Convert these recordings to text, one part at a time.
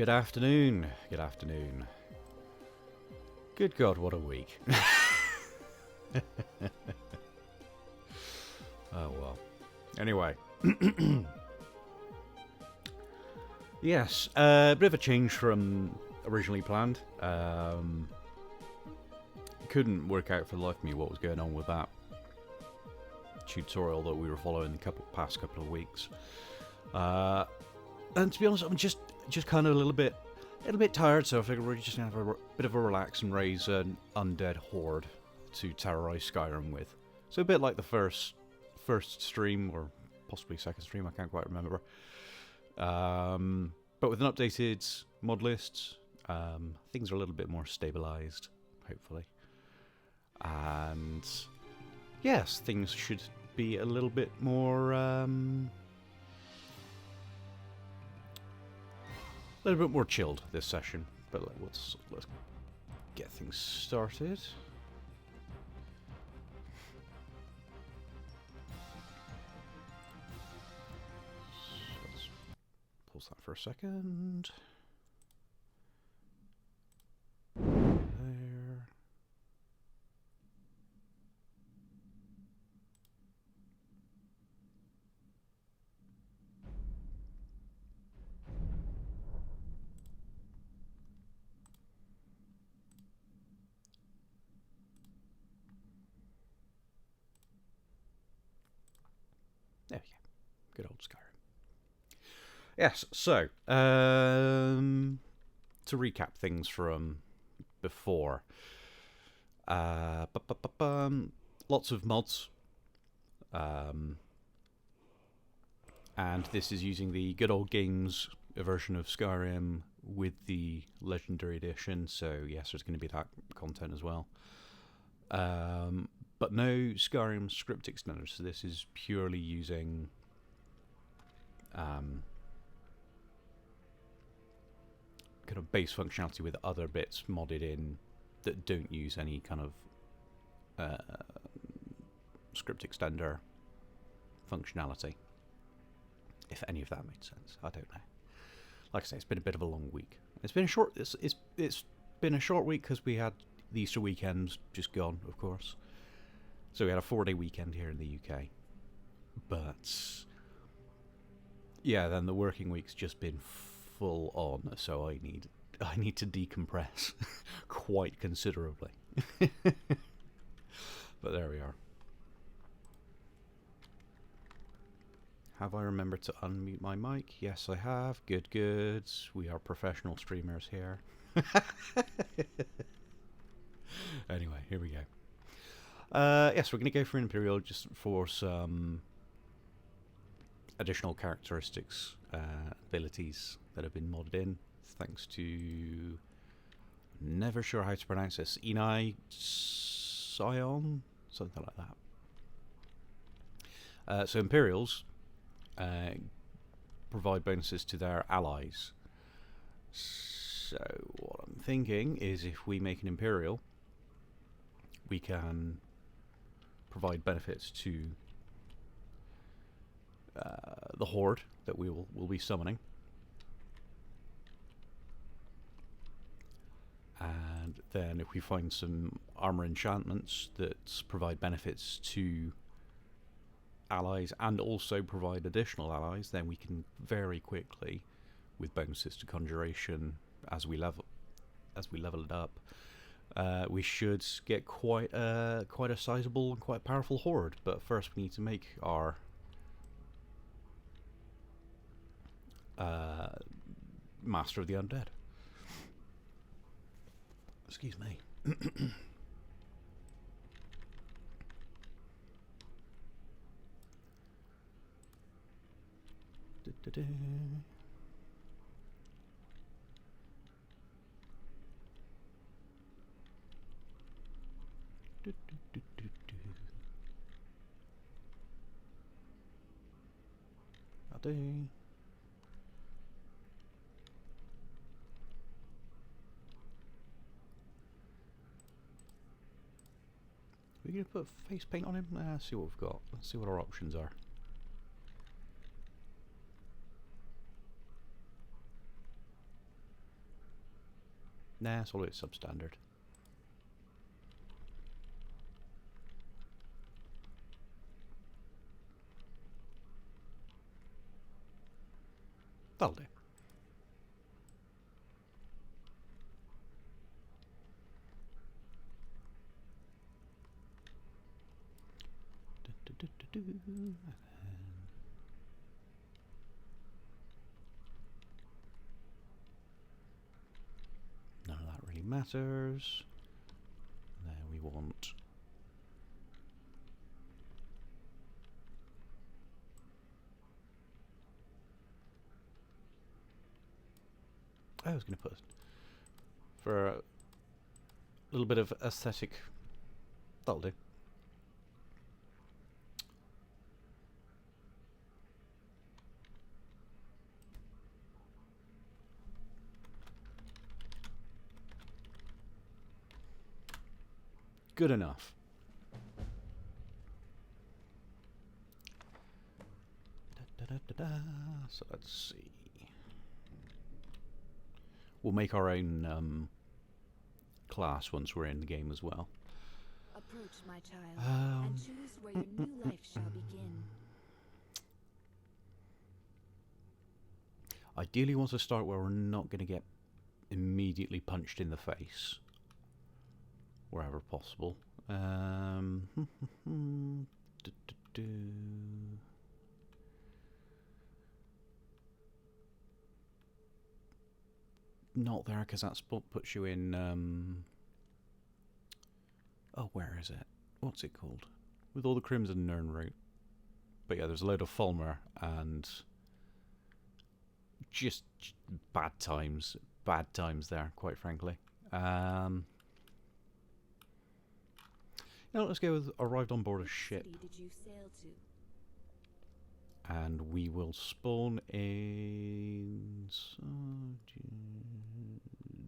Good afternoon. Good afternoon. Good God, what a week. Oh well. Anyway. Yes, a bit of a change from originally planned. Couldn't work out for the life of me what was going on with that tutorial that we were following the past couple of weeks. And to be honest, I'm just kind of a little bit tired, so I figured we're just gonna have a bit of a relax and raise an undead horde to terrorize Skyrim with. So a bit like the first stream, or possibly second stream, I can't quite remember. But with an updated mod list, things are a little bit more stabilized, hopefully. And yes, things should be a little bit more chilled this session, but let's get things started. So let's pause that for a second. There. There we go. Good old Skyrim. Yes, so, to recap things from before. Lots of mods. And this is using the good old games version of Skyrim with the Legendary Edition, so yes, there's going to be that content as well. But no Skyrim script extenders, so this is purely using kind of base functionality with other bits modded in that don't use any kind of script extender functionality. If any of that made sense, I don't know. Like I say, it's been a bit of a long week. It's been a short. It's been a short week because we had the Easter weekends just gone, of course. So we had a 4-day weekend here in the UK. But yeah, then the working week's just been full on, so I need to decompress quite considerably. But there we are. Have I remembered to unmute my mic? Yes, I have. Good, good. We are professional streamers here. Anyway, here we go. Yes, we're going to go for an Imperial just for some additional characteristics, abilities that have been modded in, thanks to... never sure how to pronounce this. Enai Scion? Something like that. So Imperials provide bonuses to their allies. So what I'm thinking is if we make an Imperial, we can provide benefits to the Horde that we will be summoning. And then if we find some armor enchantments that provide benefits to allies and also provide additional allies, then we can very quickly, with bonuses to conjuration as we level it up, we should get quite a sizable and quite powerful horde. But first we need to make our Master of the Undead. Excuse me. I'll do. We're going to put face paint on him? Let's see what we've got. Let's see what our options are. Nah, it's always substandard. That'll do. None of that really matters. Then we want I was going to put for a little bit of aesthetic. That'll do. Good enough. So let's see. We'll make our own class once we're in the game as well. Approach, my child, and choose where your new life shall begin. Ideally, want to start where we're not going to get immediately punched in the face, wherever possible. Not there, because that spot puts you in. Oh, where is it? What's it called? With all the Crimson Nern route. But yeah, there's a load of Fulmer and just bad times there, quite frankly. Let's go with arrived on board a ship. What city did you sail to? And we will spawn in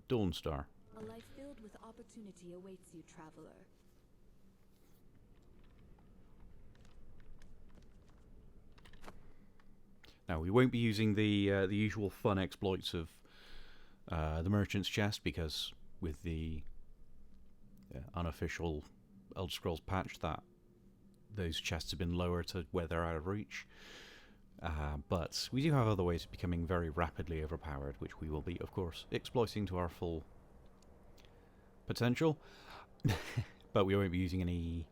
Dawnstar. A life filled with opportunity awaits you, traveler. Now, we won't be using the usual fun exploits of the Merchant's Chest, because with the unofficial Elder Scrolls patch, that those chests have been lowered to where they're out of reach. But we do have other ways of becoming very rapidly overpowered, which we will be, of course, exploiting to our full potential. But we won't be using any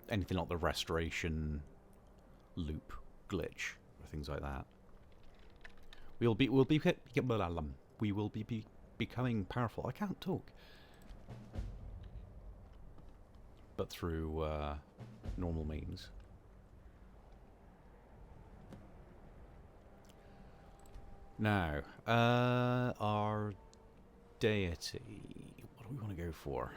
anything like the restoration loop glitch or things like that. We will be becoming powerful. I can't talk. But through normal means. Now, our deity. What do we want to go for?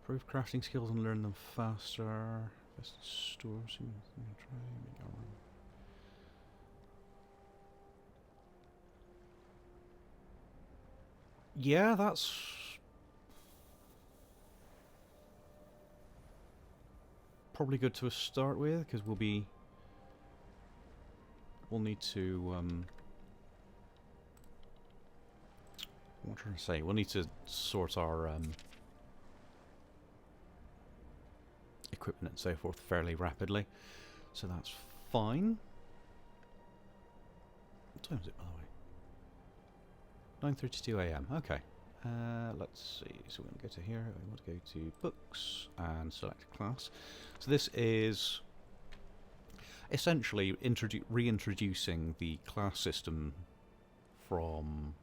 Improve crafting skills and learn them faster. Best stores. Yeah, that's probably good to start with, because we'll need to what am I trying to say? We'll need to sort our equipment and so forth fairly rapidly, so that's fine. What time is it, by the way? 9:32 AM. Okay. Let's see. So we're going to go to here. I want to go to books and select class. So this is essentially reintroducing the class system from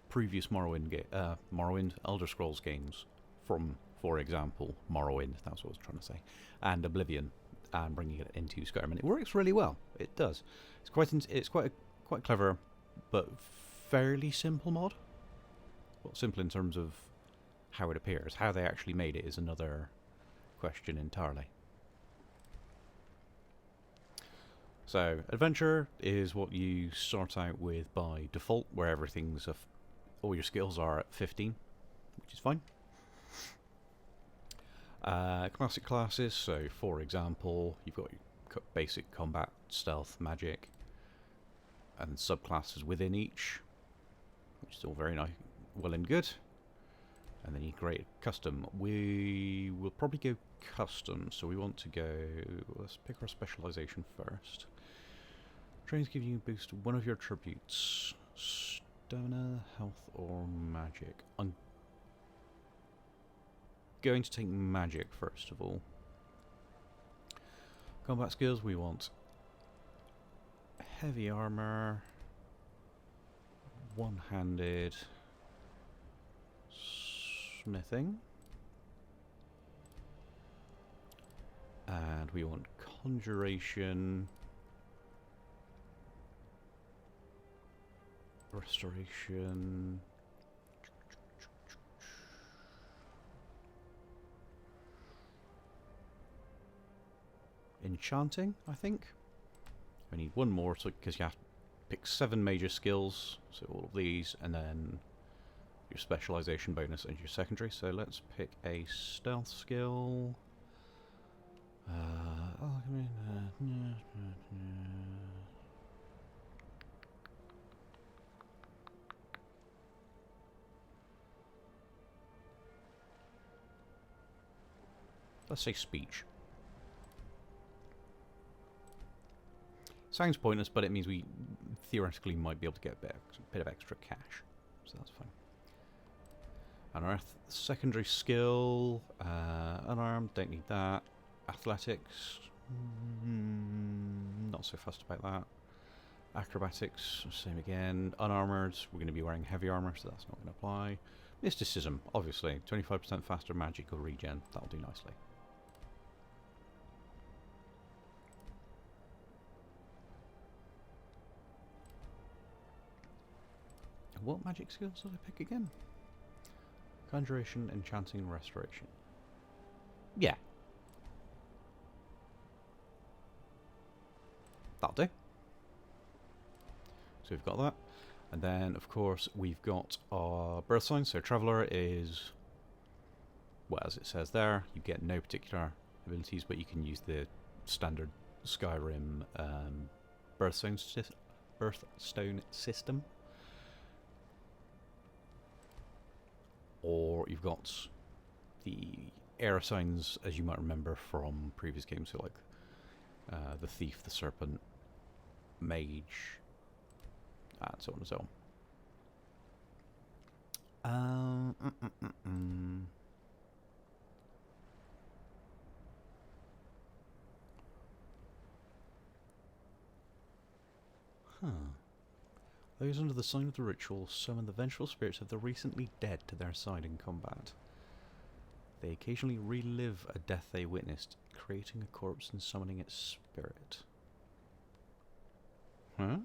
previous Morrowind Elder Scrolls games, from, for example, Morrowind. That's what I was trying to say, and Oblivion, and bringing it into Skyrim. And it works really well. It does. It's quite clever, but fairly simple mod. Well, simple in terms of how it appears. How they actually made it is another question entirely. So, adventure is what you start out with by default, where everything's all your skills are at 15, which is fine. Classic classes, so for example, you've got your basic combat, stealth, magic, and subclasses within each, which is all very nice, well and good. And then you create custom. We will probably go custom, so we want to go. Let's pick our specialization first. Trains give you a boost to one of your attributes: stamina, health, or magic. I'm going to take magic first of all. Combat skills, we want heavy armor, one-handed, smithing, and we want conjuration, restoration, enchanting, I think. I need one more, so because you have to pick 7 major skills, so all of these, and then your specialization bonus and your secondary. So let's pick a stealth skill. Let's say speech. Sounds pointless, but it means we theoretically might be able to get a bit of extra cash, so that's fine. And our secondary skill, unarmed, don't need that. Athletics, not so fussed about that. Acrobatics, same again. Unarmored, we're going to be wearing heavy armor, so that's not going to apply. Mysticism, obviously, 25% faster magical regen, that'll do nicely. What magic skills did I pick again? Conjuration, enchanting, restoration. Yeah. That'll do. So we've got that. And then, of course, we've got our birth sign. So Traveller is, well, as it says there, you get no particular abilities, but you can use the standard Skyrim birthstone system. Or you've got the air signs, as you might remember from previous games, so like the Thief, the Serpent, Mage, and so on and so on. Huh. Those under the sign of the ritual summon the vengeful spirits of the recently dead to their side in combat. They occasionally relive a death they witnessed, creating a corpse and summoning its spirit. Huh?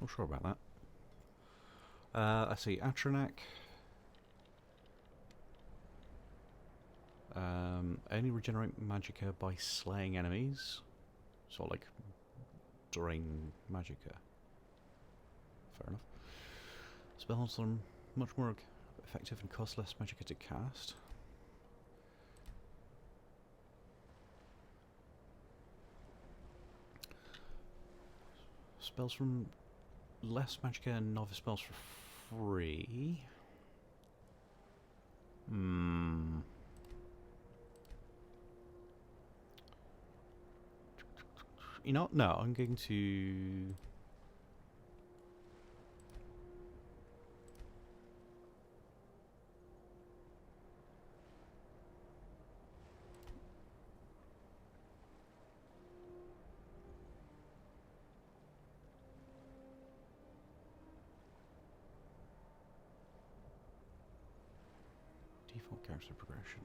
Not sure about that. Let's see, Atronak. Only regenerate magicka by slaying enemies. So like drain magicka. Fair enough. Spells are much more effective and cost less magicka to cast. Spells from less magicka and novice spells for free. You know, no, I'm going to... Default character progression.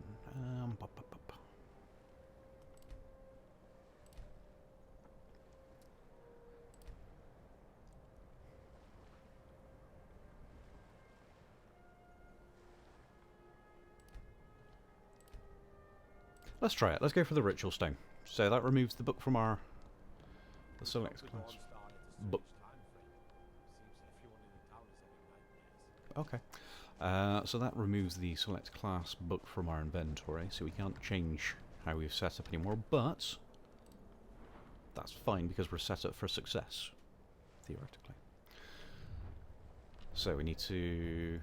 Let's try it. Let's go for the ritual stone. So that removes the book from our the select class book. Okay. So that removes the select class book from our inventory, so we can't change how we've set up anymore, but that's fine because we're set up for success, theoretically. So we need to...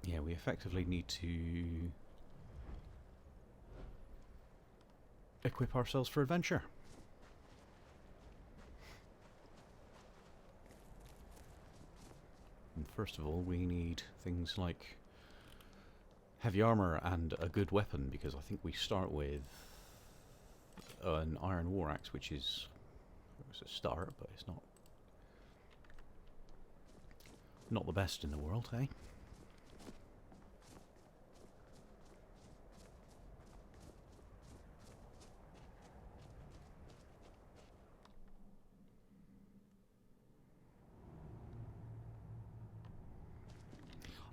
yeah, we effectively need to equip ourselves for adventure. And first of all, we need things like heavy armor and a good weapon, because I think we start with an iron war axe, which is it's a start, but it's not the best in the world, eh?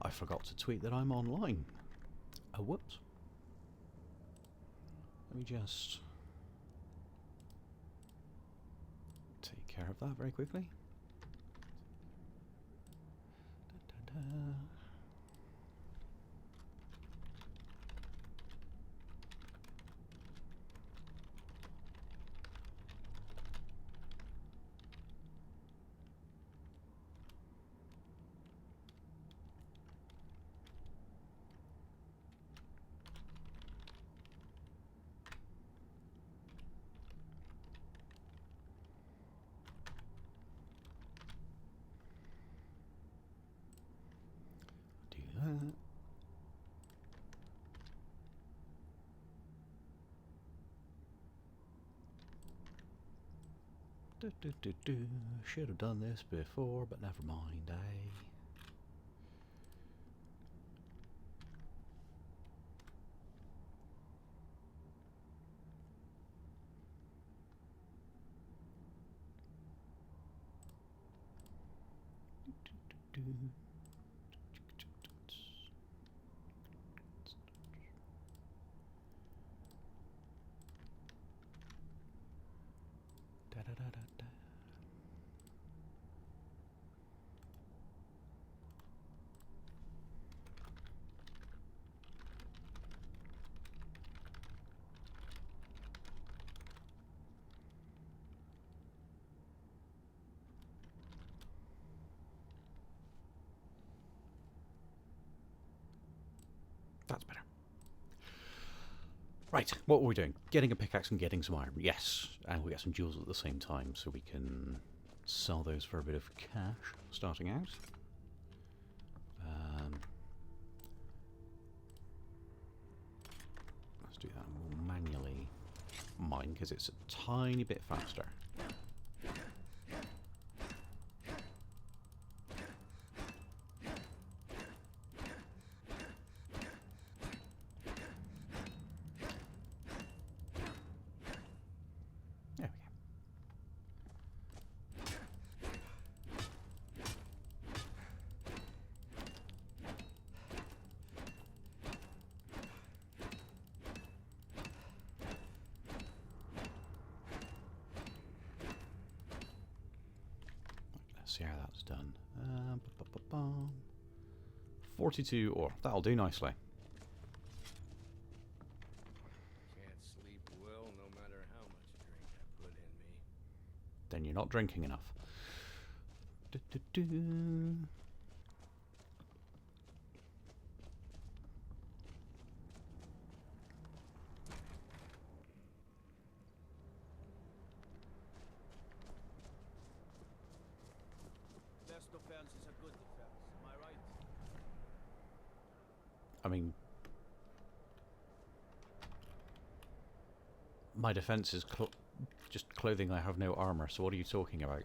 I forgot to tweet that I'm online. Oh, whoops. Let me just take care of that very quickly. Da, da, da. Do that. Should have done this before, but never mind, eh? Da, da, da, da, da. That's better. Right, what were we doing? Getting a pickaxe and getting some iron. Yes, and we'll get some jewels at the same time, so we can sell those for a bit of cash, starting out. Let's do that, and we'll manually mine, because it's a tiny bit faster. There we go. Let's see how that's done. 42 ore. That'll do nicely. Can't sleep well no matter how much drink I put in me. Then you're not drinking enough. Best defense is a good defense, am I right? I mean, my defense is just clothing. I have no armor, so what are you talking about?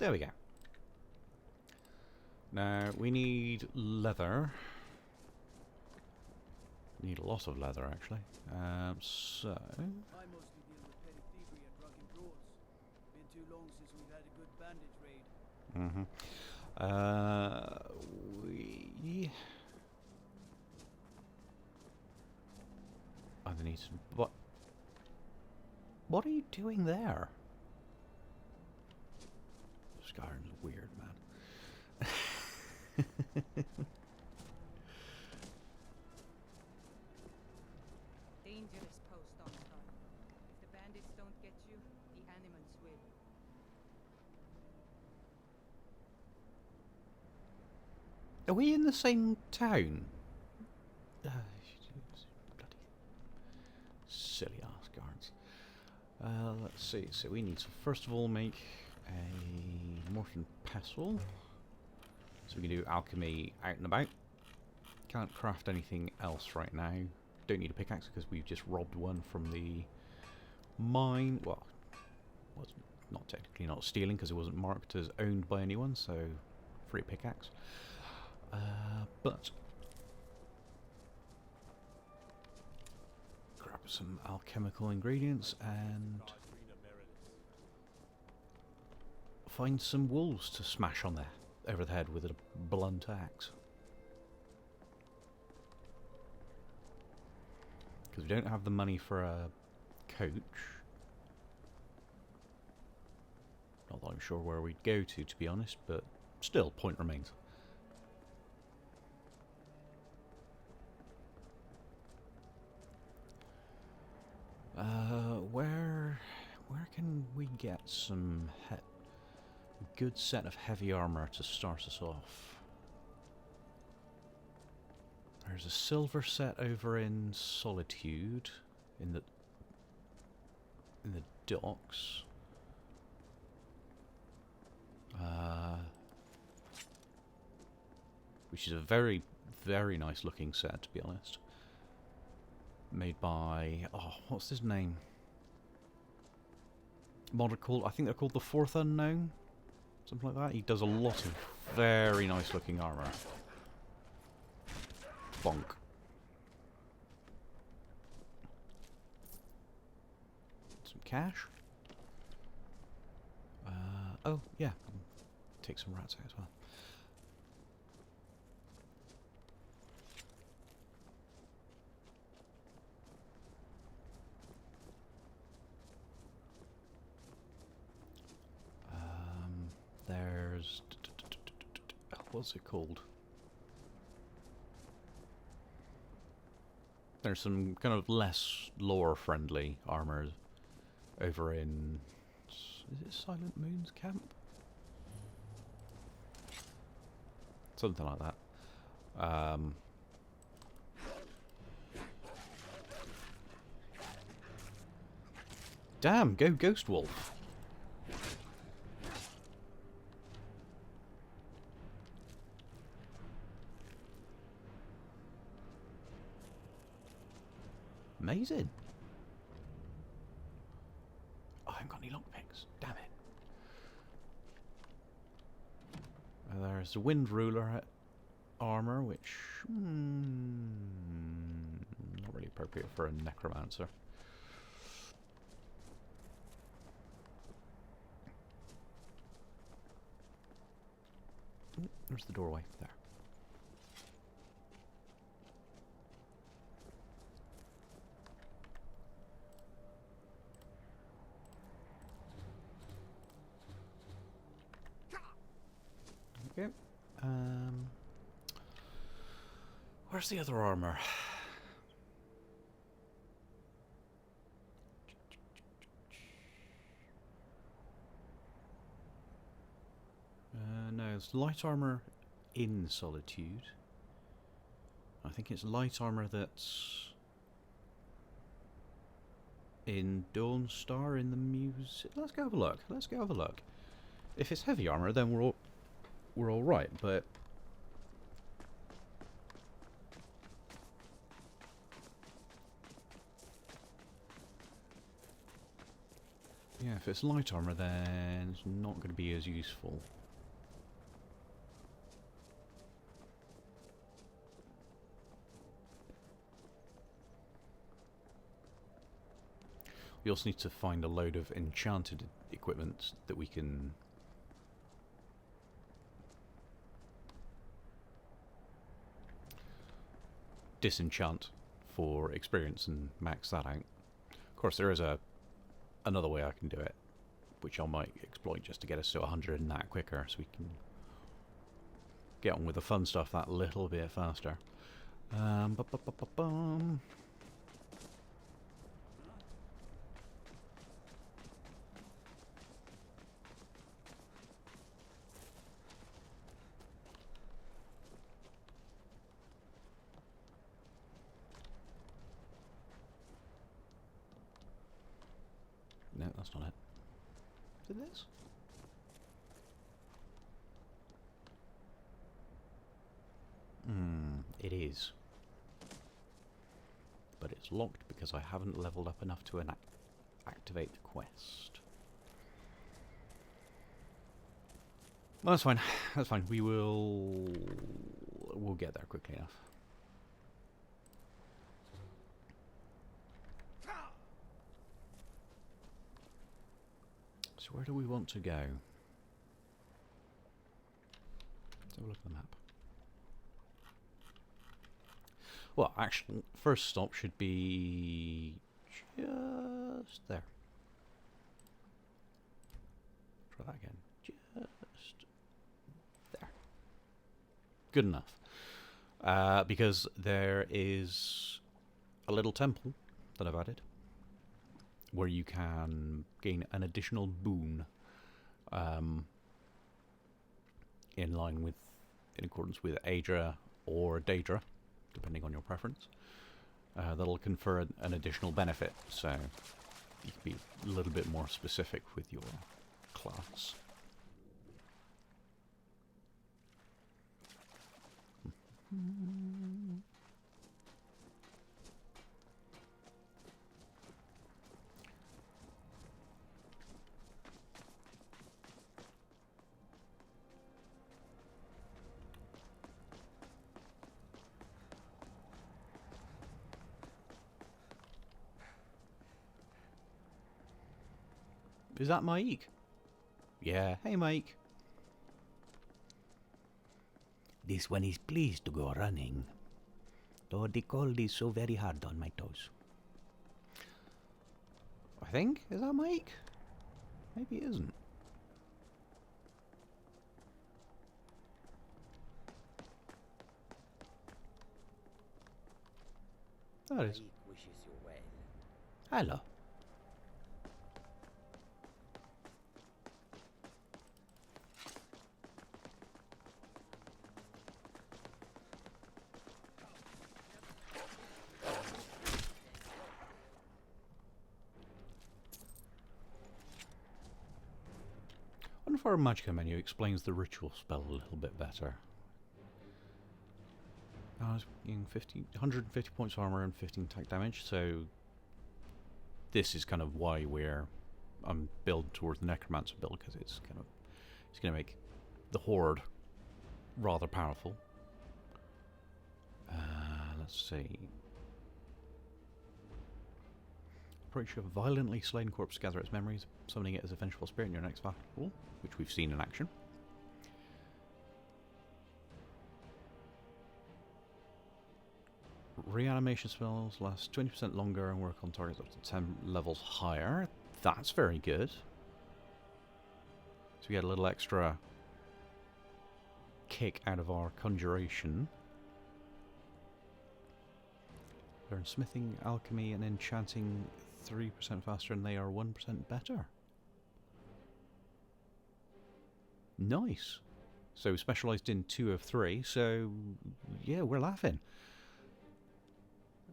There we go. Now, we need leather. Need a lot of leather, actually. So... I mostly deal with petty thievery and drunken brawls. Been too long since we've had a good bandage raid. we... Either need some... What are you doing there? Skyrim's weird, man. Dangerous post on Star. If the bandits don't get you, the animals will. Are we in the same town? Bloody silly ass guards. Let's see. So we need to first of all make a morphine pestle, so we can do alchemy out and about. Can't craft anything else right now. Don't need a pickaxe because we've just robbed one from the mine. Well, was not technically not stealing because it wasn't marked as owned by anyone, so free pickaxe. But grab some alchemical ingredients and find some wolves to smash on there over the head with a blunt axe. Because we don't have the money for a coach. Not that I'm sure where we'd go to be honest, but still, point remains. Where can we get some good set of heavy armor to start us off? There's a silver set over in Solitude, in the docks. Which is a very, very nice looking set, to be honest. Made by, oh, what's his name? Modern called, I think they're called the Fourth Unknown, something like that. He does a lot of very nice looking armor. Bonk. Some cash. Oh yeah, take some rats out as well. There's... what's it called? There's some kind of less lore-friendly armor over in... is it Silent Moon's camp? Something like that. Damn, go Ghost Wolf! Amazing. Oh, I haven't got any lockpicks. Damn it. There's the Wind Ruler armor, which... not really appropriate for a Necromancer. There's the doorway. There. Okay. Where's the other armor? No, it's light armor in Solitude. I think it's light armor that's in Dawnstar in the music. Let's go have a look. Let's go have a look. If it's heavy armor, then we're all right. But Yeah, if it's light armor, then it's not going to be as useful. We also need to find a load of enchanted equipment that we can disenchant for experience and max that out. Of course, there is another way I can do it, which I might exploit just to get us to 100 and that quicker, so we can get on with the fun stuff that little bit faster. Bum. No, that's not it. Is it this? It is. But it's locked because I haven't leveled up enough to activate the quest. Well, that's fine. That's fine. We'll get there quickly enough. So where do we want to go? Let's have a look at the map. Well, actually, first stop should be just there. Try that again. Just there. Good enough. Because there is a little temple that I've added where you can gain an additional boon in accordance with Aedra or Daedra, depending on your preference. That'll confer an additional benefit, so you can be a little bit more specific with your class. Is that Mike? Yeah, hey Mike. This one is pleased to go running, though the cold is so very hard on my toes. I think, is that Mike? Maybe it isn't. That is. Wishes you well. Hello. I wonder if our Magicka menu explains the ritual spell a little bit better. I was getting 150 points of armor and 15 attack damage, so this is kind of why I'm building towards the Necromancer build, because it's going to make the Horde rather powerful. Let's see. Approach a violently slain corpse, gather its memories, summoning it as a vengeful spirit in your next battle, which we've seen in action. Reanimation spells last 20% longer and work on targets up to 10 levels higher. That's very good. So we get a little extra kick out of our conjuration. Learn smithing, alchemy, and enchanting 3% faster, and they are 1% better. Nice. So specialised in 2 of 3, so yeah, we're laughing.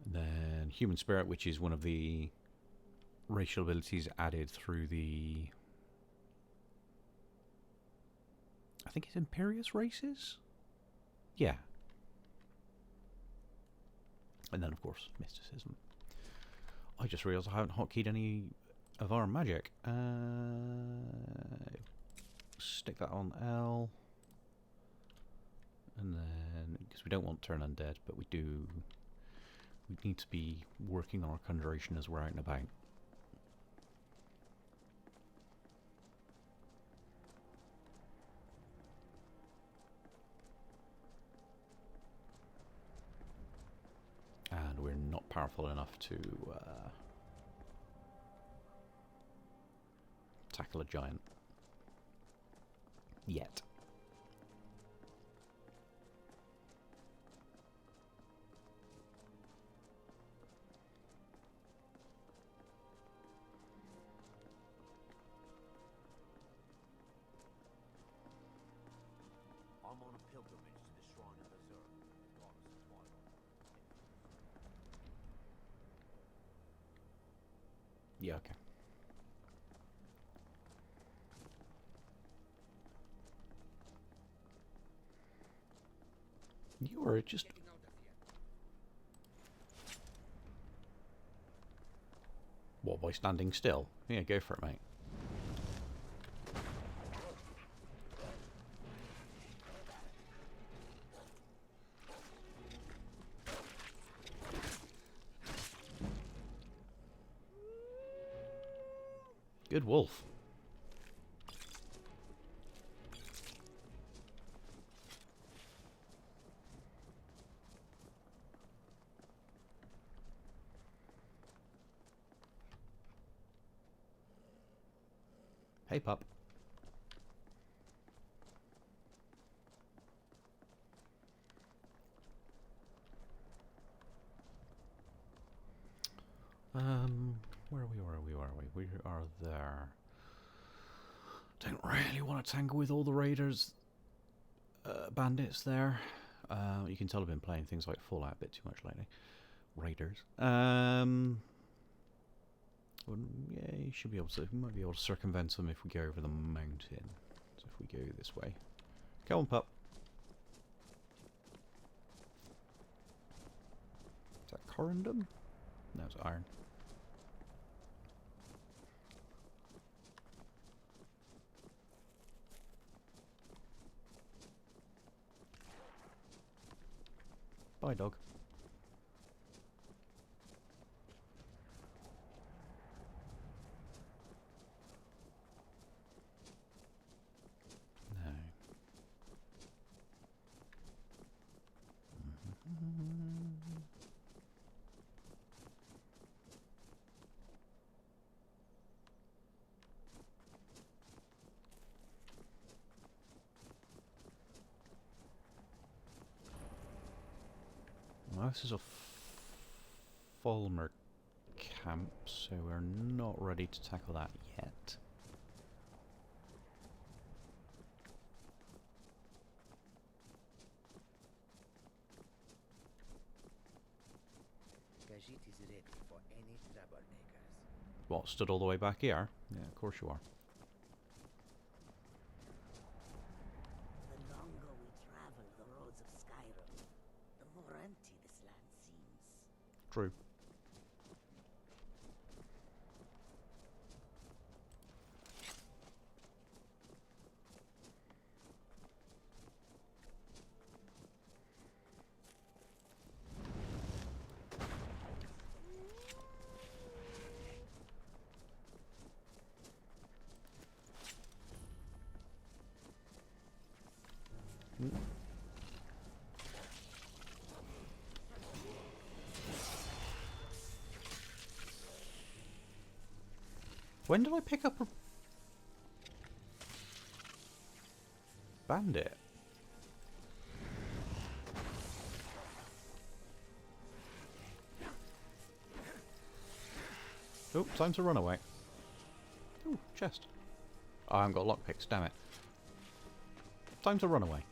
And then Human Spirit, which is one of the racial abilities added through the... I think it's Imperious races? Yeah. And then, of course, Mysticism. I just realised I haven't hotkeyed any of our magic. Stick that on L. And then, because we don't want turn undead, but we do, we need to be working on our conjuration as we're out and about. And we're not powerful enough to tackle a giant yet. I'm on a pilgrimage to the shrine of Azur, goddess of twilight. Yeah, okay. You are just... What, by standing still? Yeah, go for it, mate. Good wolf. Hey, pup. Where are we? We are there. Don't really want to tangle with all the raiders, bandits there. You can tell I've been playing things like Fallout a bit too much lately. Raiders. Well, yeah, you should be able to. We might be able to circumvent them if we go over the mountain. So if we go this way, come on, pup. Is that corundum? No, it's iron. Bye, dog. No. Well, this is a Fulmer camp, so we're not ready to tackle that yet. Khajiit is ready for any troublemakers. What, stood all the way back here? Yeah, of course you are. The longer we travel the roads of Skyrim, the more empty this land seems. True. When did I pick up a bandit? Oh, time to run away. Ooh, chest. Oh, I haven't got lockpicks, damn it. Time to run away.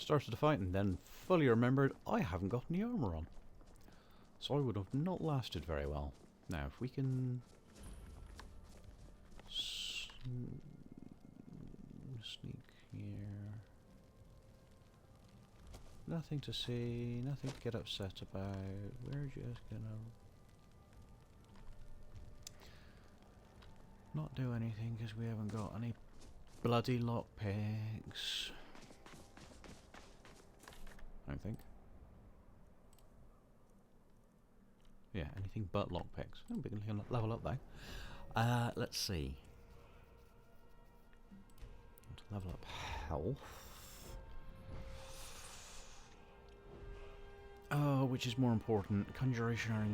started the fight and then fully remembered I haven't got any armour on. So I would have not lasted very well. Now, if we can... sneak here... Nothing to see, nothing to get upset about. We're just gonna... not do anything because we haven't got any bloody lockpicks. I don't think. Yeah, anything but lockpicks. Oh, we can level up though. Let's see. To level up health. Oh, which is more important? Conjuration or...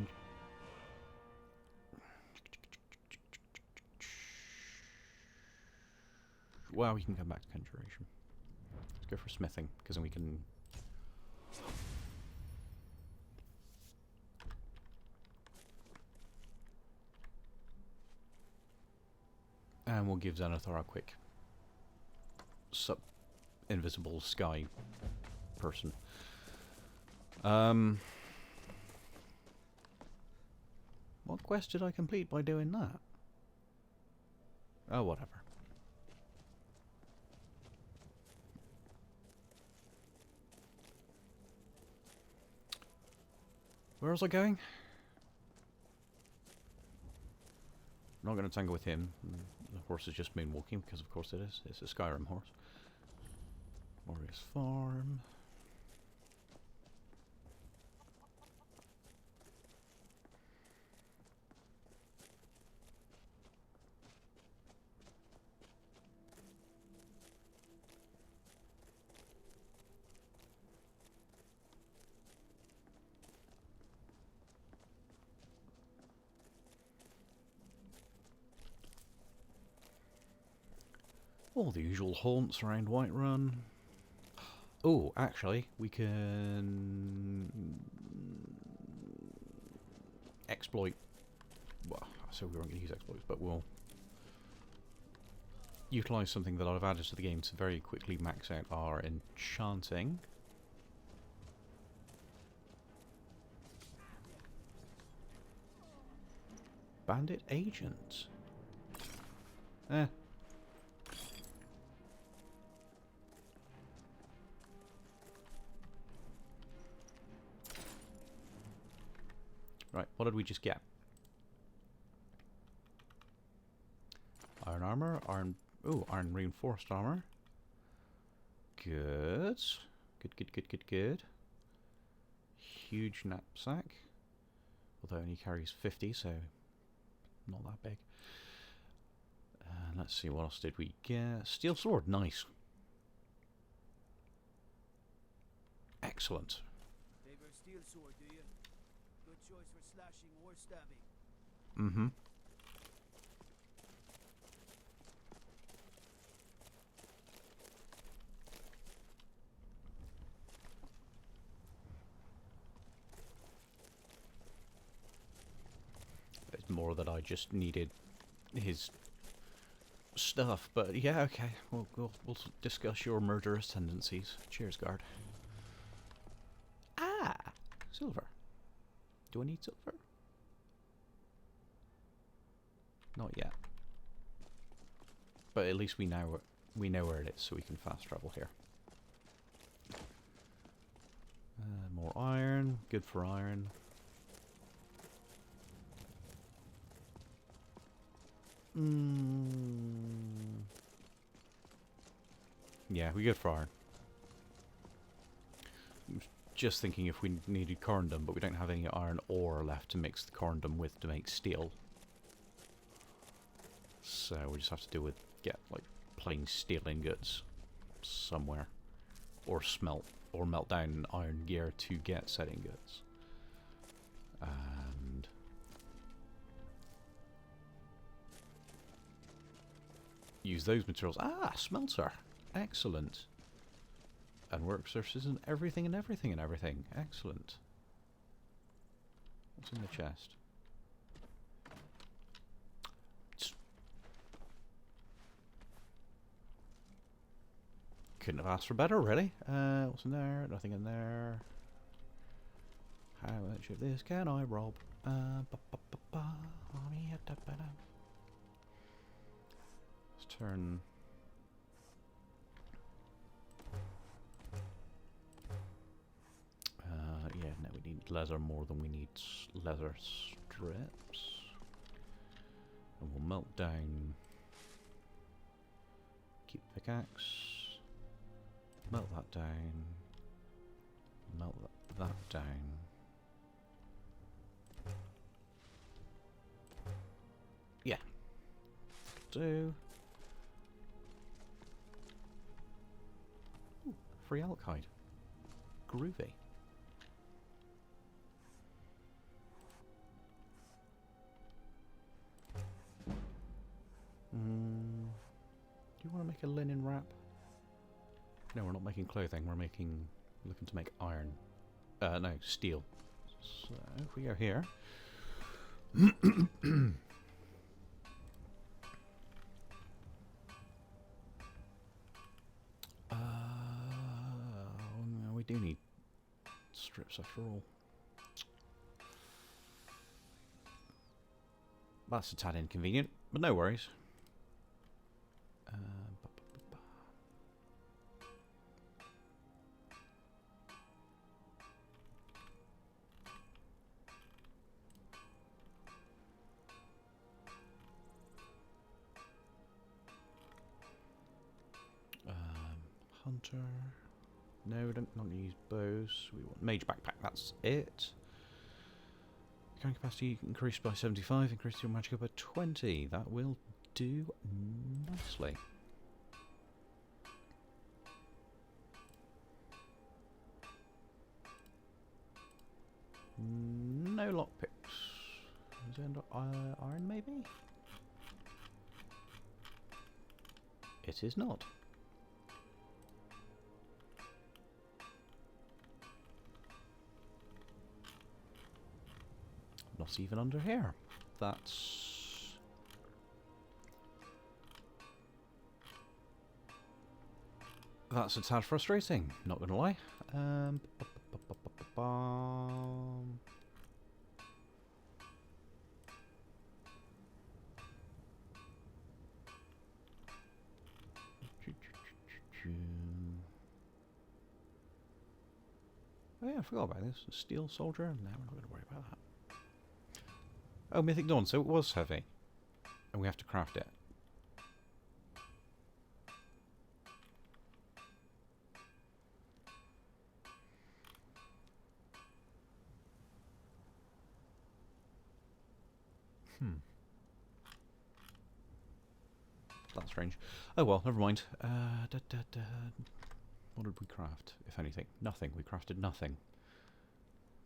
well, we can come back to conjuration. Let's go for smithing, because then we can... and we'll give Xanathar a quick invisible sky person. What quest did I complete by doing that? Oh, whatever. Where was I going? I'm not going to tangle with him. The horse is just moonwalking, because of course it is. It's a Skyrim horse. Glorious Farm. All the usual haunts around Whiterun. Oh, actually, we can exploit. Well, so we weren't going to use exploits, but we'll utilise something that I've added to the game to very quickly max out our enchanting. Bandit agent. Right, what did we just get? Iron armor, iron reinforced armor. Good. Good. Huge knapsack. Although it only carries 50, so not that big. Let's see, what else did we get? Steel sword, nice. Excellent. Favor steel sword, do you? Good choice for slashing or stabbing. Mm-hmm. It's more that I just needed his stuff, but yeah, okay. We'll discuss your murderous tendencies. Cheers, guard. Ah, silver. Do I need silver? Not yet. But at least we know where it is, so we can fast travel here. More iron. Good for iron. Yeah, we good for iron. Just thinking if we needed corundum, but we don't have any iron ore left to mix the corundum with to make steel. So we just have to get like plain steel ingots somewhere, or melt down iron gear to get said ingots. And use those materials. Ah, smelter. Excellent. And work surfaces and everything. Excellent. What's in the chest? couldn't have asked for better, really. What's in there? Nothing in there. How much of this can I rob? Let's turn. Yeah, no, we need leather more than we need leather strips. And we'll melt down. Keep pickaxe. Melt that down. Melt that down. Yeah. Do. Ooh, free alkyd. Groovy. Do you want to make a linen wrap? No, we're not making clothing. We're looking to make iron. No, steel. So if we go here. No, we do need strips after all. That's a tad inconvenient, but no worries. Hunter. No, we don't want to use bows. We want mage backpack. That's it. Carrying capacity increased by 75. Increased your magic by 20. That will do nicely. No lockpicks. Is there iron maybe? It is not. Not even under here. That's... That's a tad frustrating, not gonna lie. Oh yeah, I forgot about this. A steel soldier? No, we're not going to worry about that. Oh, Mythic Dawn, so it was heavy. And we have to craft it. That's strange. Oh well, never mind. What did we craft, if anything? Nothing. We crafted nothing.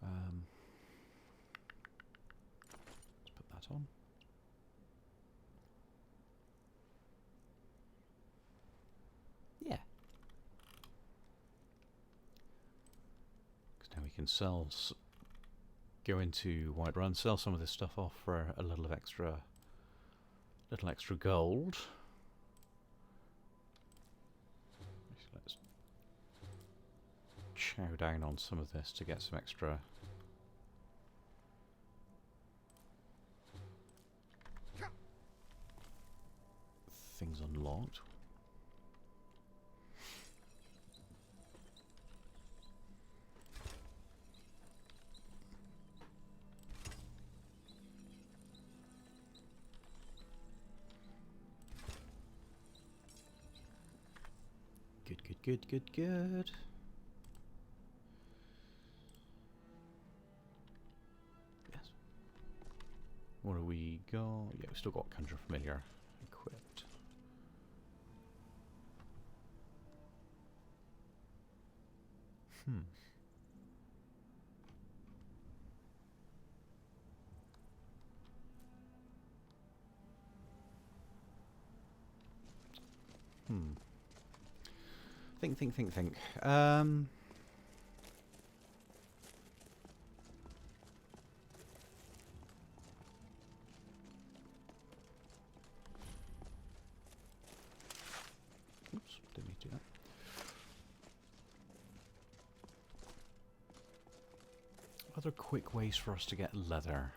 Let's put that on. Yeah. Because now we can sell... Go into Whiterun, sell some of this stuff off for a little extra gold. Let's chow down on some of this to get some extra things unlocked. Good. Yes. What do we got? Yeah, we still got Conjure Familiar equipped. Think. Oops, didn't need to do that. Other quick ways for us to get leather.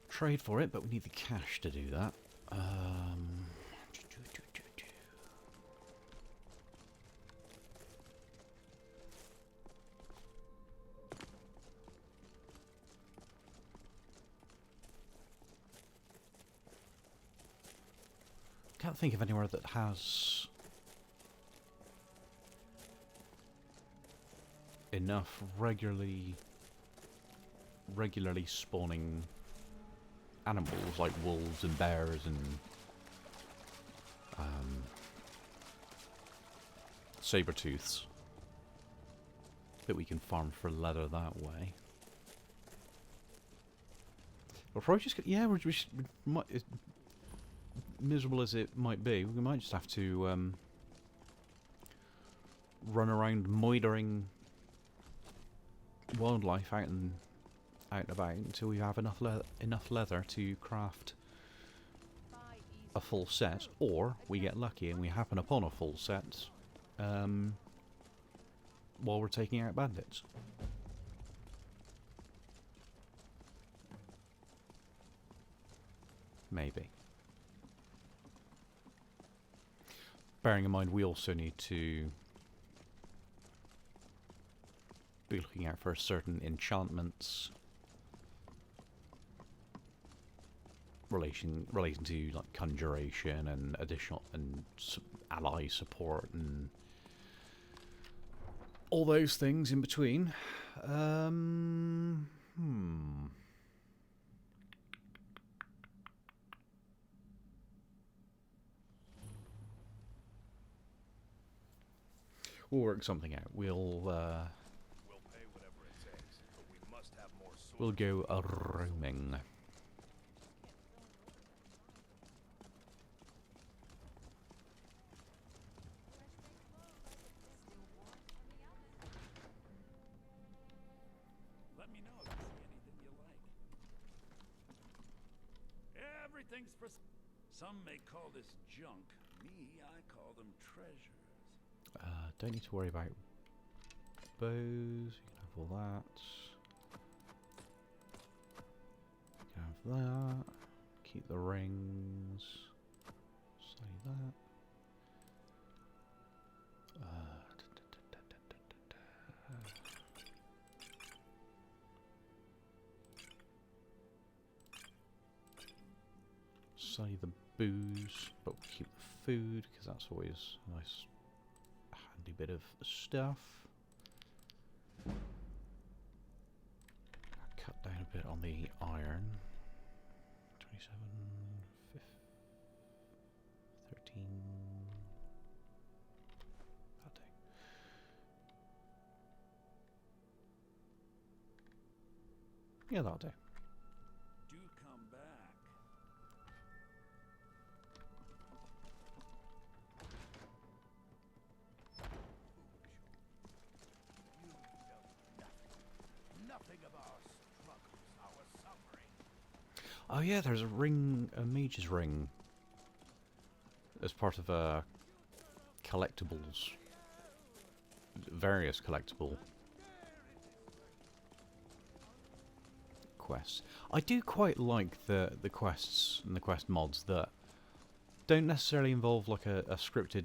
Trade for it, but we need the cash to do that. Can't think of anywhere that has enough regularly spawning animals like wolves and bears and saber-tooths that we can farm for leather that way. We'll probably just get, yeah, we might, as miserable as it might be, we might just have to run around moidering wildlife out and about until we have enough leather to craft a full set, or we get lucky and we happen upon a full set while we're taking out bandits. Maybe. Bearing in mind we also need to be looking out for certain enchantments relating to like conjuration and additional and ally support and all those things in between. We'll work something out. We'll pay whatever it takes, but we must have more swords. we'll go roaming. Let me know if you see anything you like. Everything's for some may call this junk. Me, I call them treasures. Don't need to worry about bows. You can have all that. You can have that. Keep the rings. Say that. Say the booze, but we'll keep the food because that's always a nice handy bit of stuff. Cut down a bit on the iron. 27, 13. That'll do. Yeah, that'll do. Do come back. Nothing of our struggles, our suffering. Oh yeah, there's a ring, a mage's ring, as part of a collectibles, various collectible quests. I do quite like the quests and the quest mods that don't necessarily involve like a scripted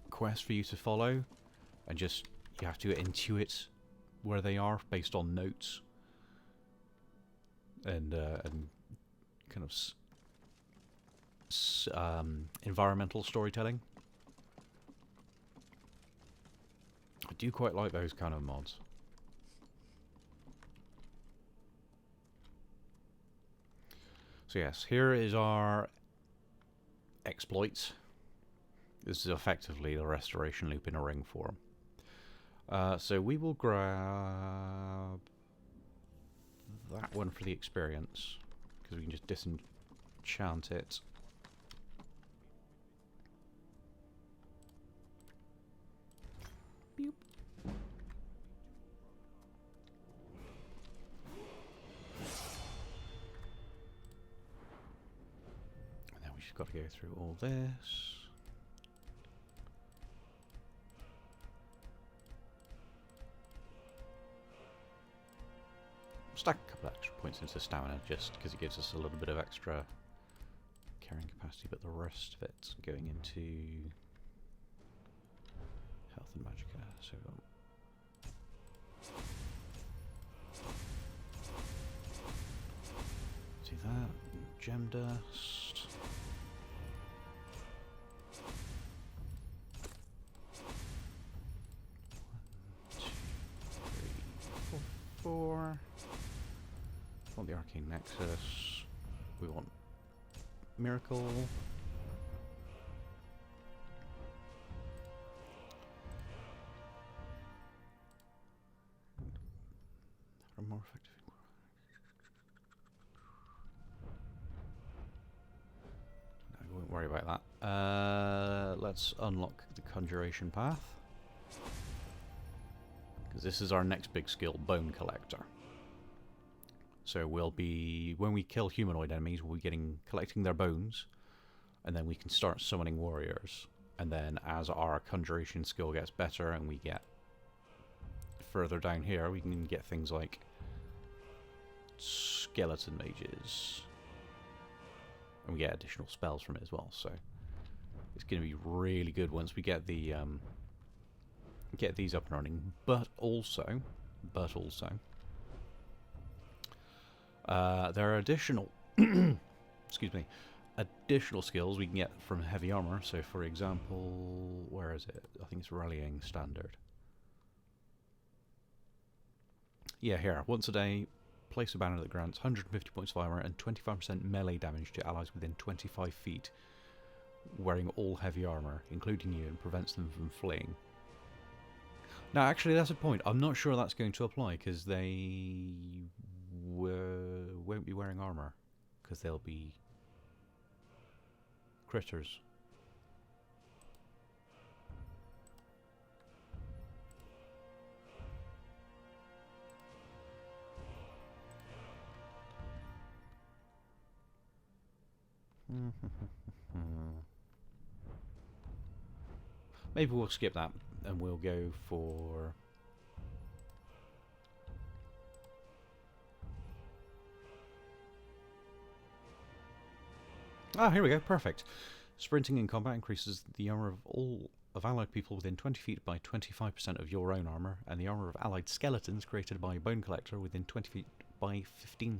quest for you to follow, and just you have to intuit where they are based on notes and kind of environmental storytelling. I do quite like those kind of mods. So yes, here is our exploit. This is effectively the restoration loop in a ring form. So we will grab that one for the experience, because we can just disenchant it. Boop. And then we just got to go through all this. stack a couple extra points into stamina just because it gives us a little bit of extra carrying capacity, but the rest of it's going into health and magicka. So do that. Gem dust. 4. We want the Arcane Nexus. We want Miracle. For more effective. No, we won't worry about that. Let's unlock the Conjuration Path. Because this is our next big skill, Bone Collector. So we'll be, when we kill humanoid enemies, we'll be collecting their bones, and then we can start summoning warriors. And then as our conjuration skill gets better and we get further down here, we can get things like skeleton mages. And we get additional spells from it as well, so it's going to be really good once we get the get these up and running. But also there are additional excuse me, additional skills we can get from heavy armor. So for example, where is it? I think it's rallying standard. Yeah, here. Once a day, place a banner that grants 150 points of armor and 25% melee damage to allies within 25 feet wearing all heavy armor, including you, and prevents them from fleeing. Now, actually, that's a point. I'm not sure that's going to apply, because they won't be wearing armor, because they'll be critters. Maybe we'll skip that and we'll go for here we go, perfect. Sprinting in combat increases the armor of all of allied people within 20 feet by 25% of your own armor, and the armor of allied skeletons created by a bone collector within 20 feet by 15%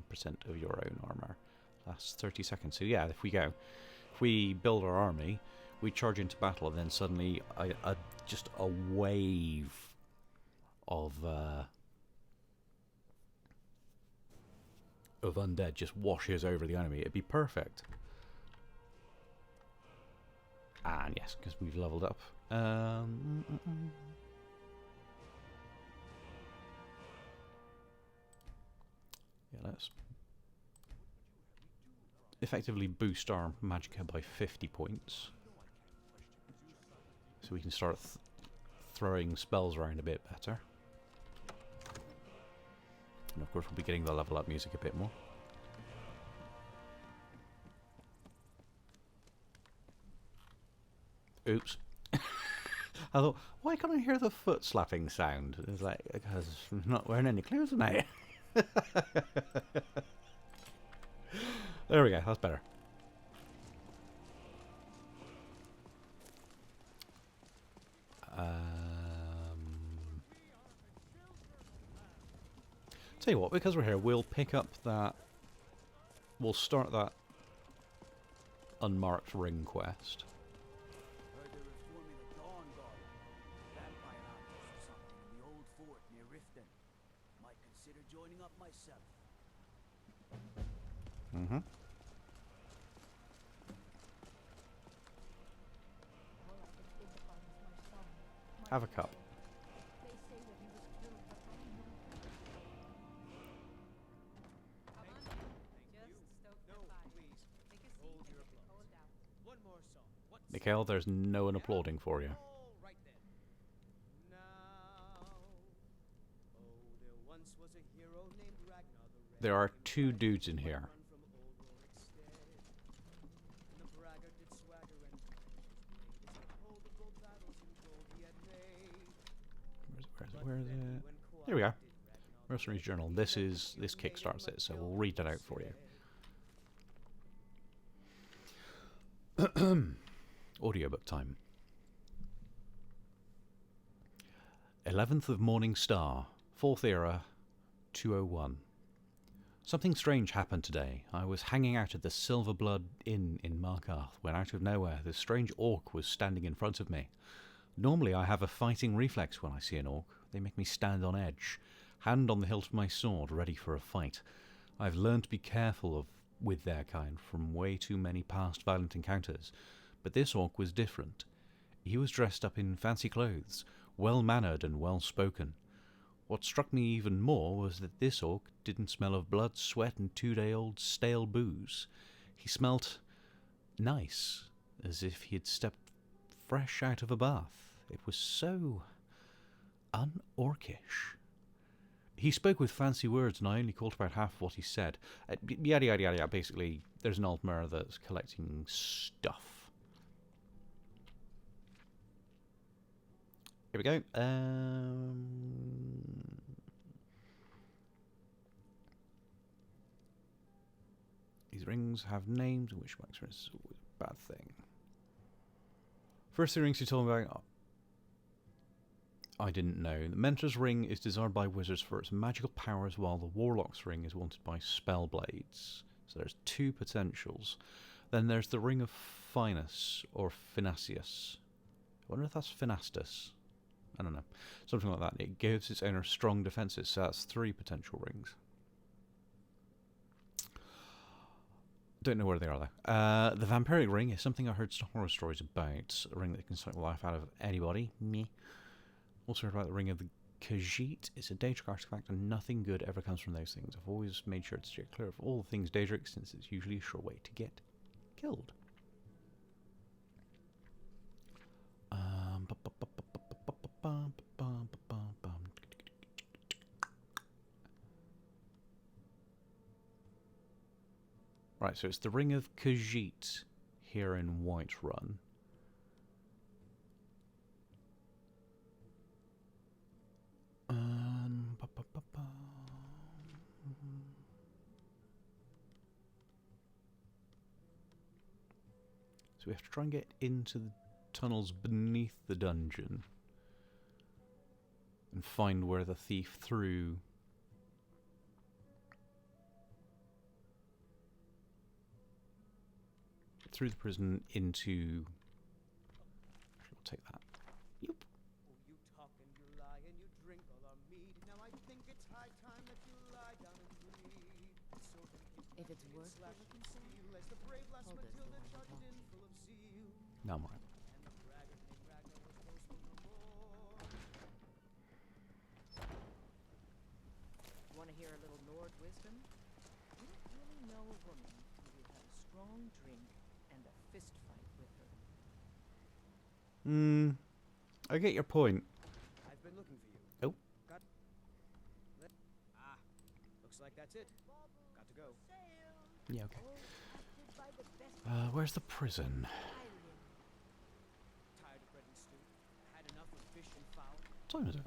of your own armor. Lasts 30 seconds. So yeah, if we build our army, we charge into battle, and then suddenly just a wave of undead just washes over the enemy. It'd be perfect. And yes, because we've leveled up. Yeah, let's effectively boost our magicka by 50 points. So we can start throwing spells around a bit better. And of course we'll be getting the level up music a bit more. Oops. I thought, why can't I hear the foot slapping sound? It's like, because I'm not wearing any clothes tonight. There we go, that's better. Tell you what, because we're here, we'll pick up that. We'll start that unmarked ring quest. Heard they were forming a Dawn Guard. Vampire hunters or something in the old fort near Riften. Might consider joining up myself. Mm-hmm. Have a cup. Mikhail, there's no one applauding for you. There are 2 dudes in here. Where is it? Here we are. Mercenary's Journal. This kickstarts it, so we'll read that out for you. Audiobook time. 11th of Morning Star, 4th Era, 201. Something strange happened today. I was hanging out at the Silver Blood Inn in Markarth when out of nowhere this strange orc was standing in front of me. Normally I have a fighting reflex when I see an orc. They make me stand on edge, hand on the hilt of my sword, ready for a fight. I've learned to be careful with their kind from way too many past violent encounters, but this orc was different. He was dressed up in fancy clothes, well-mannered and well-spoken. What struck me even more was that this orc didn't smell of blood, sweat, and 2-day-old stale booze. He smelt nice, as if he had stepped fresh out of a bath. It was so un-orcish. He spoke with fancy words, and I only caught about half of what he said. Yada yada yada. Basically, there's an Altmer that's collecting stuff. Here we go. These rings have names, which makes is always a bad thing. First, the rings you told me about. I didn't know. The Mentor's Ring is desired by wizards for its magical powers, while the Warlock's Ring is wanted by spellblades. So there's two potentials. Then there's the Ring of Finus, or Finasius. I wonder if that's Finastus. I don't know. Something like that. It gives its owner strong defenses, so that's 3 potential rings. Don't know where they are, though. The Vampiric Ring is something I heard horror stories about. A ring that can suck the life out of anybody. Meh. Also heard about the Ring of the Khajiit. It's a Daedric artifact, and nothing good ever comes from those things. I've always made sure to steer clear of all things Daedric, since it's usually a sure way to get killed. Right, so it's the Ring of Khajiit here in Whiterun. So we have to try and get into the tunnels beneath the dungeon and find where the thief threw the prison into. Actually, we'll take that. Yep. Oh, you talk and you lie and you drink all our mead. Now I think it's high time that you lie down and bleed. So If it's worth the look and feel, as the brave last hold this for Matilda when we charged talk. in full of zeal. No, I'm right. And the braggart named Ragnar was boastful no more. Want to hear a little Lord wisdom? You don't really know a woman till you've had a strong drink and a fist fight with her. I get your point. I've been looking for you. Oh. Looks like that's it. Got to go. Yeah, okay. Where's the prison? Tired of bread and stew. Had enough of fish and fowl. What time is it?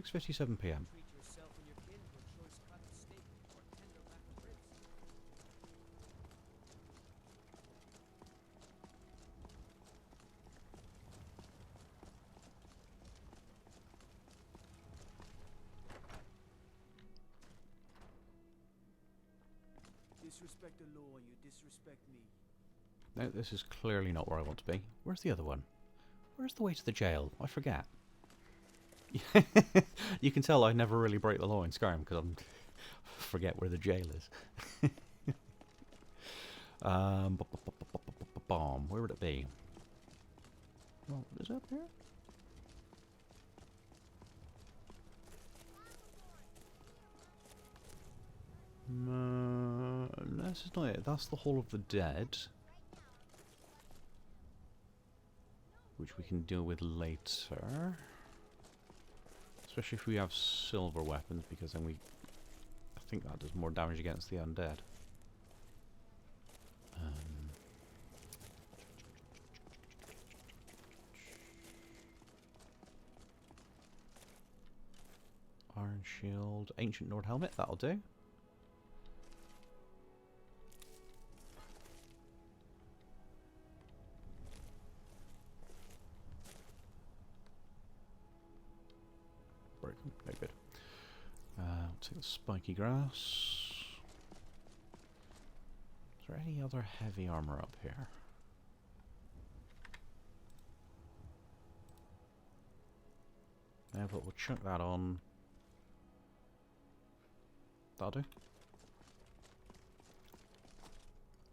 6:57 p.m. Treat yourself and your kin to a choice cut of steak or tender rack of ribs. Disrespect the law and you disrespect me. No, this is clearly not where I want to be. Where's the other one? Where's the way to the jail? I forget. You can tell I never really break the law in Skyrim because I forget where the jail is. Bomb. Where would it be? Well, is it up here? No, this is not it. That's the Hall of the Dead, which we can deal with later. Especially if we have silver weapons, because then I think that does more damage against the undead. Iron Shield, ancient Nord helmet, that'll do. Broken, no good. I'll take the spiky grass. Is there any other heavy armor up here? No, but we'll chuck that on. That'll do.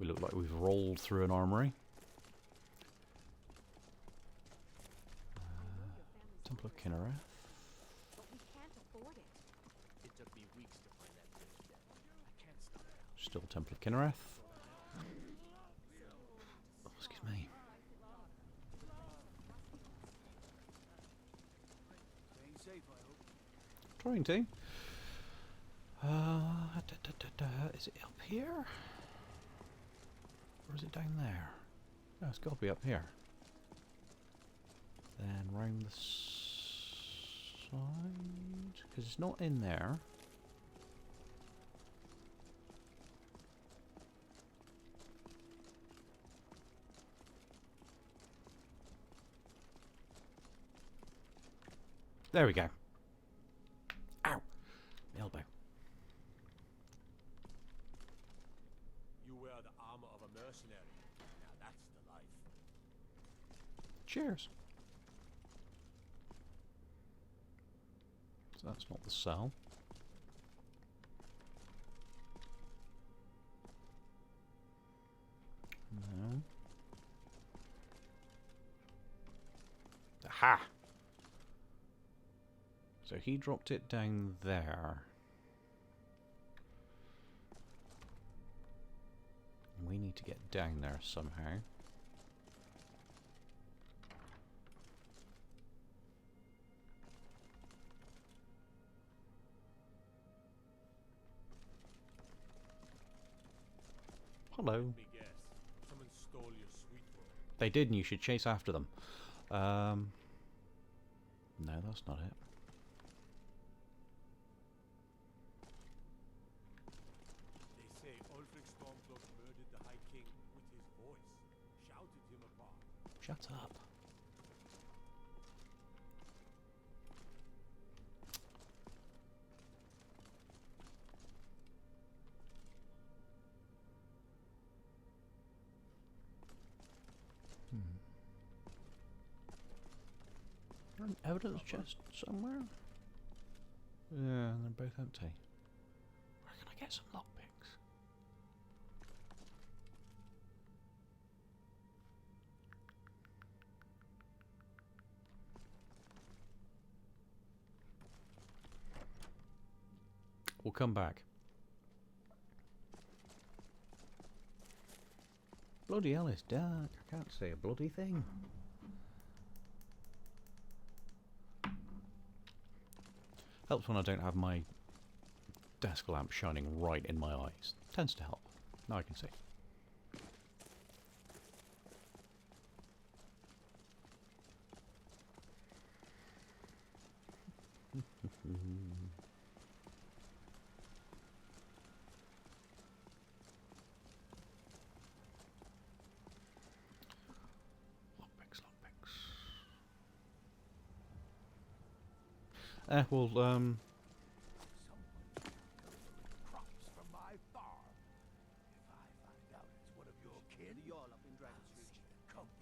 We look like we've rolled through an armory. Temple of Kinnereth. But we can't afford it. It took me weeks to find that bridge deck. I can't stop now. Still Temple of Kinnereth. Oh, excuse me. Staying safe, I hope. Trying to. Is it up here? Or is it down there? No, it's got to be up here. Then round the side, because it's not in there. There we go. Ow! My elbow. You wear the armor of a mercenary. Now that's the life. Cheers. So that's not the cell. No. Aha! So he dropped it down there. We need to get down there somehow. Hello. Let me guess. Someone stole your sweet roll. They did, and you should chase after them. No, that's not it. They say Ulfric Stormcloak murdered the High King with his voice. Shouted him apart. Shut up. An evidence chest somewhere? Yeah, they're both empty. Where can I get some lockpicks? We'll come back. Bloody hell, it's dark. I can't see a bloody thing. Helps when I don't have my desk lamp shining right in my eyes. Tends to help. Now I can see. Lockpicks, lockpicks. Well, Someone crops from my farm. If I find out it's one of your kin, y'all up in Dragon Street.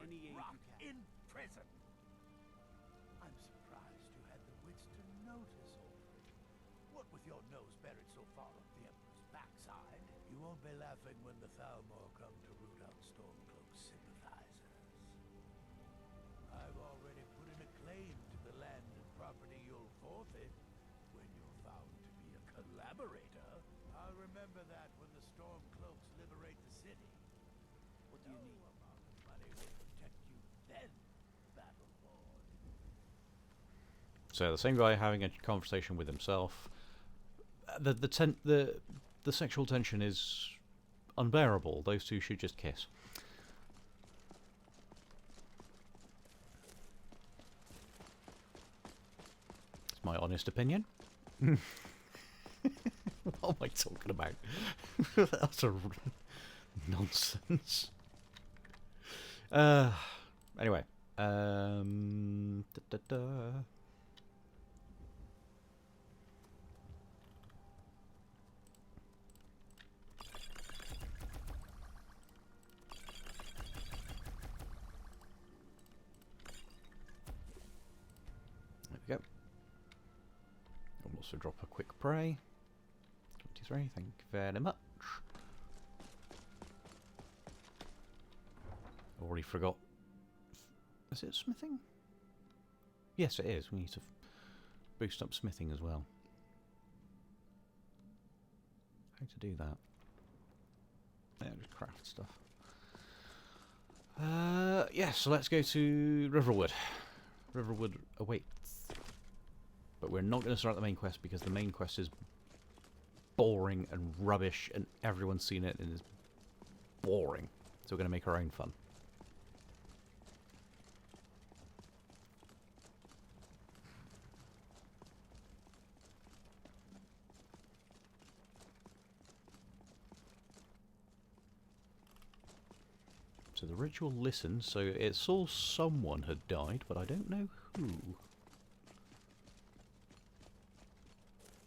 Any aid you can. In prison. I'm surprised you had the wits to notice Ulfric. What with your nose buried so far up the Emperor's backside, you won't be laughing when the Thalmor come to root out Stormcloak's sympathizers. I've already put in a claim to the land and property you'll forfeit when you're found to be a collaborator. I'll remember that when the Stormcloaks liberate the city. What do you need? No amount of money will protect you then, Battlelord. so the same guy having a conversation with himself. The sexual tension is unbearable. Those two should just kiss. It's my honest opinion. What am I talking about? That's a nonsense. Anyway. Da, da, da. There we go. I'll also drop a quick pray. 23, thank you very much. Already forgot. Is it smithing? Yes, it is. We need to boost up smithing as well. How to do that? Yeah, just craft stuff. Yeah, so let's go to Riverwood. Riverwood awaits. But we're not going to start the main quest because the main quest is boring and rubbish and everyone's seen it and is boring. So we're going to make our own fun. So the ritual listened, so it saw someone had died, but I don't know who.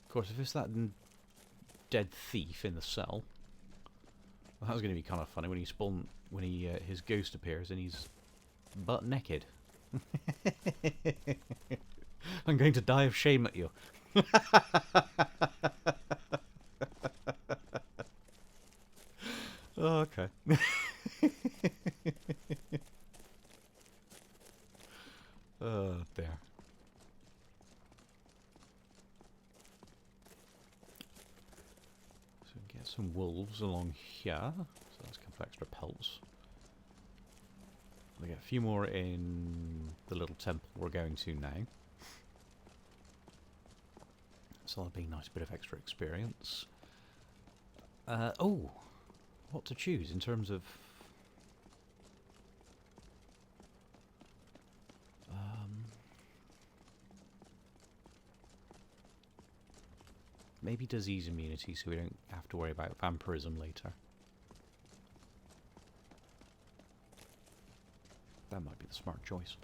Of course, if it's that dead thief in the cell, well, that was going to be kind of funny when his ghost appears and he's butt naked. I'm going to die of shame at you. Oh, okay. Oh, there. So get some wolves along here. So that's a couple extra pelts. We get a few more in the little temple we're going to now. So that'll be a nice bit of extra experience. Oh! What to choose in terms of... maybe disease immunity so we don't have to worry about vampirism later. That might be the smart choice.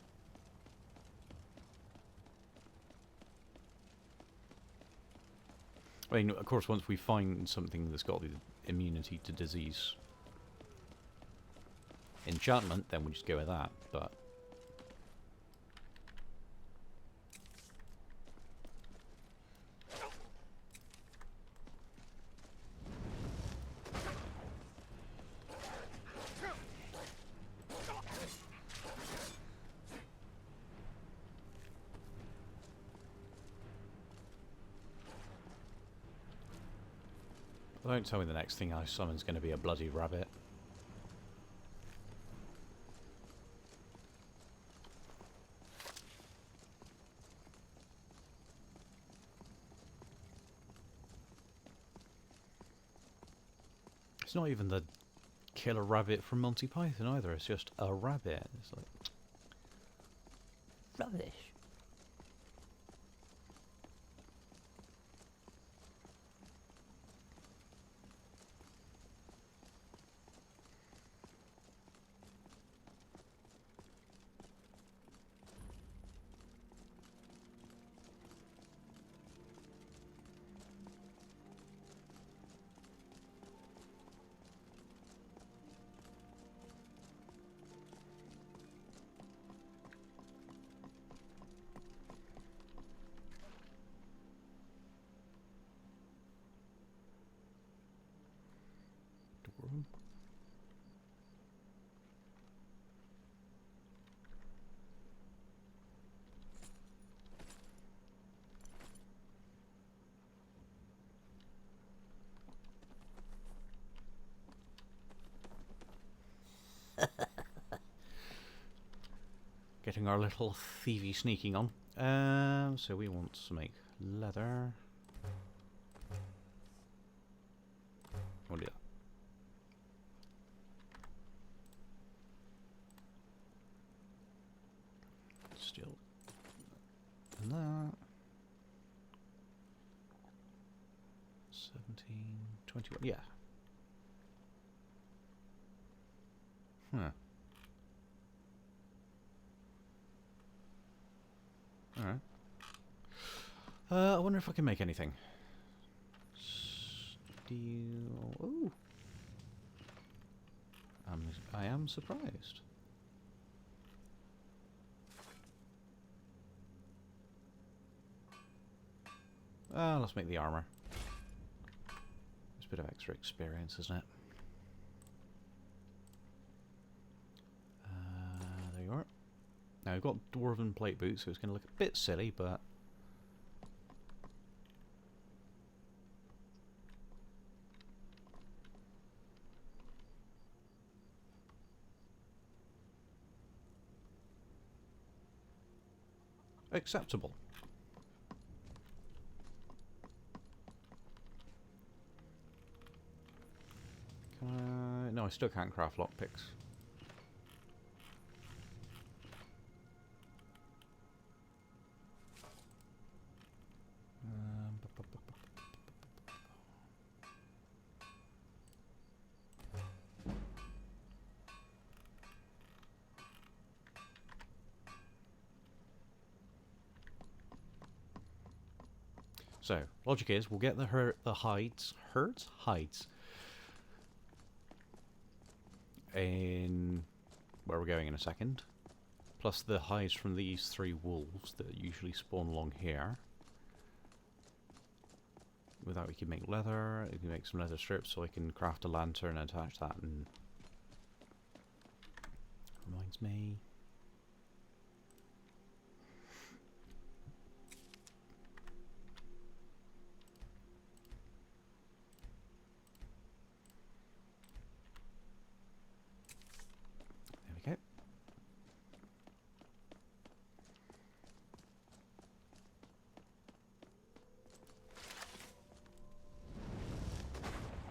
I mean, of course, once we find something that's got the immunity to disease enchantment, then we just go with that, but... Don't tell me the next thing I summon's going to be a bloody rabbit. It's not even the killer rabbit from Monty Python either, it's just a rabbit. It's like... rubbish. Getting our little thievy sneaking on. So we want to make leather. We'll do that. Still that. 17, 21, yeah. Huh. Alright. I wonder if I can make anything. Steel. Ooh. I am surprised. Let's make the armor. It's a bit of extra experience, isn't it? There you are. Now we've got dwarven plate boots, so it's going to look a bit silly, but acceptable. Can I? No, I still can't craft lockpicks. So, logic is, we'll get the hides in where we're going in a second, plus the hides from these 3 wolves that usually spawn along here. With that we can make leather, we can make some leather strips so I can craft a lantern and attach that, and reminds me. There we go.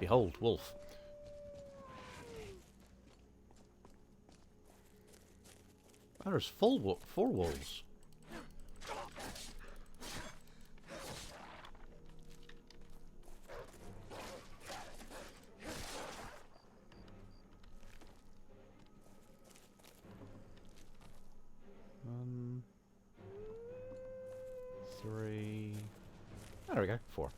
Behold, wolf. Oh, there's 4 wolves. One, 3. There we go. 4.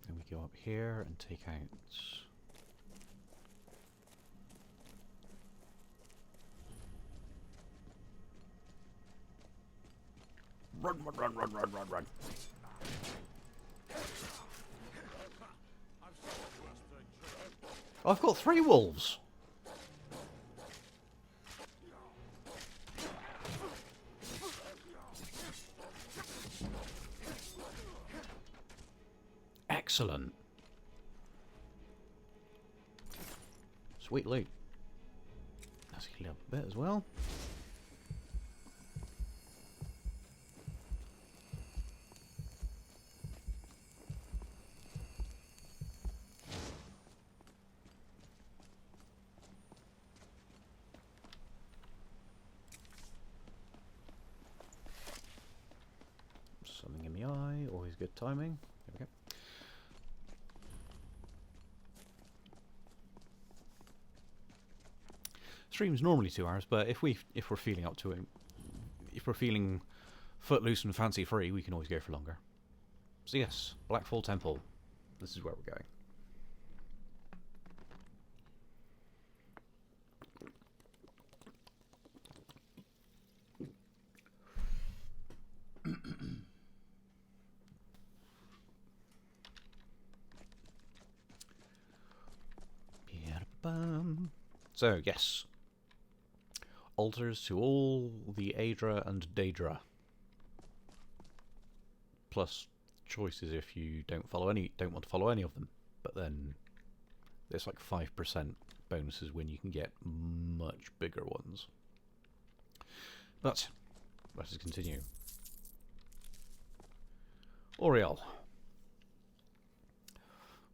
Then we go up here and take out. Run, run, run, run, run, run, run. I've got 3 wolves. Excellent. Sweet loot. Let's heal up a bit as well. Something in the eye, always good timing. There we go. Stream's normally 2 hours, but if we're feeling up to it, if we're feeling footloose and fancy free, we can always go for longer. So yes, Blackfall Temple. This is where we're going. So yes, altars to all the Aedra and Daedra, plus choices if you don't want to follow any of them. But then there's like 5% bonuses when you can get much bigger ones. But let us continue. Oriel.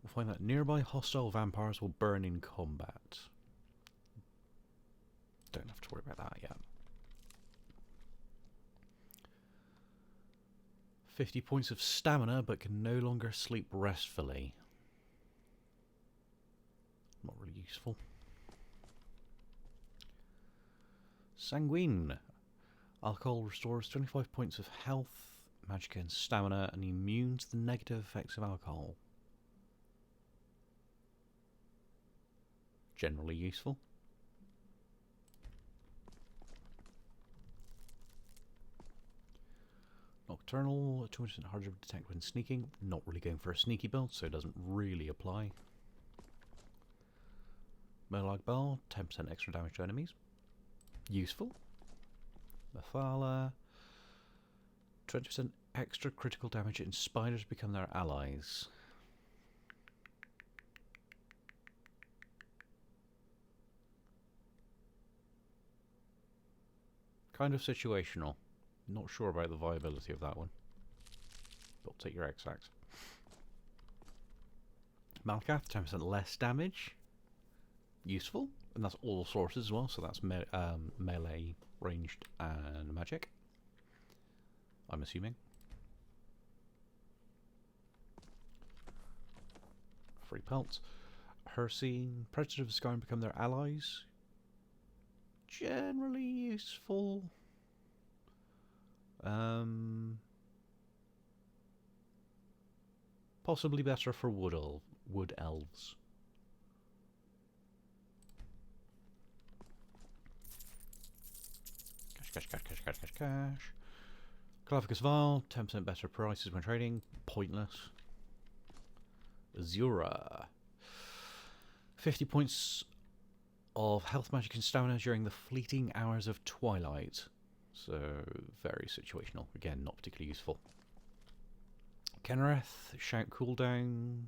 We'll find that nearby hostile vampires will burn in combat. Don't have to worry about that yet. 50 points of stamina, but can no longer sleep restfully. Not really useful. Sanguine. Alcohol restores 25 points of health, magic and stamina, and immune to the negative effects of alcohol. Generally useful. Nocturnal, 200% harder to detect when sneaking. Not really going for a sneaky build, so it doesn't really apply. Molag Bell, 10% extra damage to enemies. Useful. Mephala, 20% extra critical damage and spiders become their allies. Kind of situational. Not sure about the viability of that one. But I'll take your X-Ax. Malkath, 10% less damage. Useful. And that's all sources as well, so that's melee, ranged, and magic. I'm assuming. Free pelts. Hersine, Predator of the Sky become their allies. Generally useful. Possibly better for wood elves. Cash. Clavicus Val, 10% better prices when trading. Pointless. Azura. 50 points of health, magic and stamina during the fleeting hours of twilight. So, very situational. Again, not particularly useful. Kenrith, shout cooldown,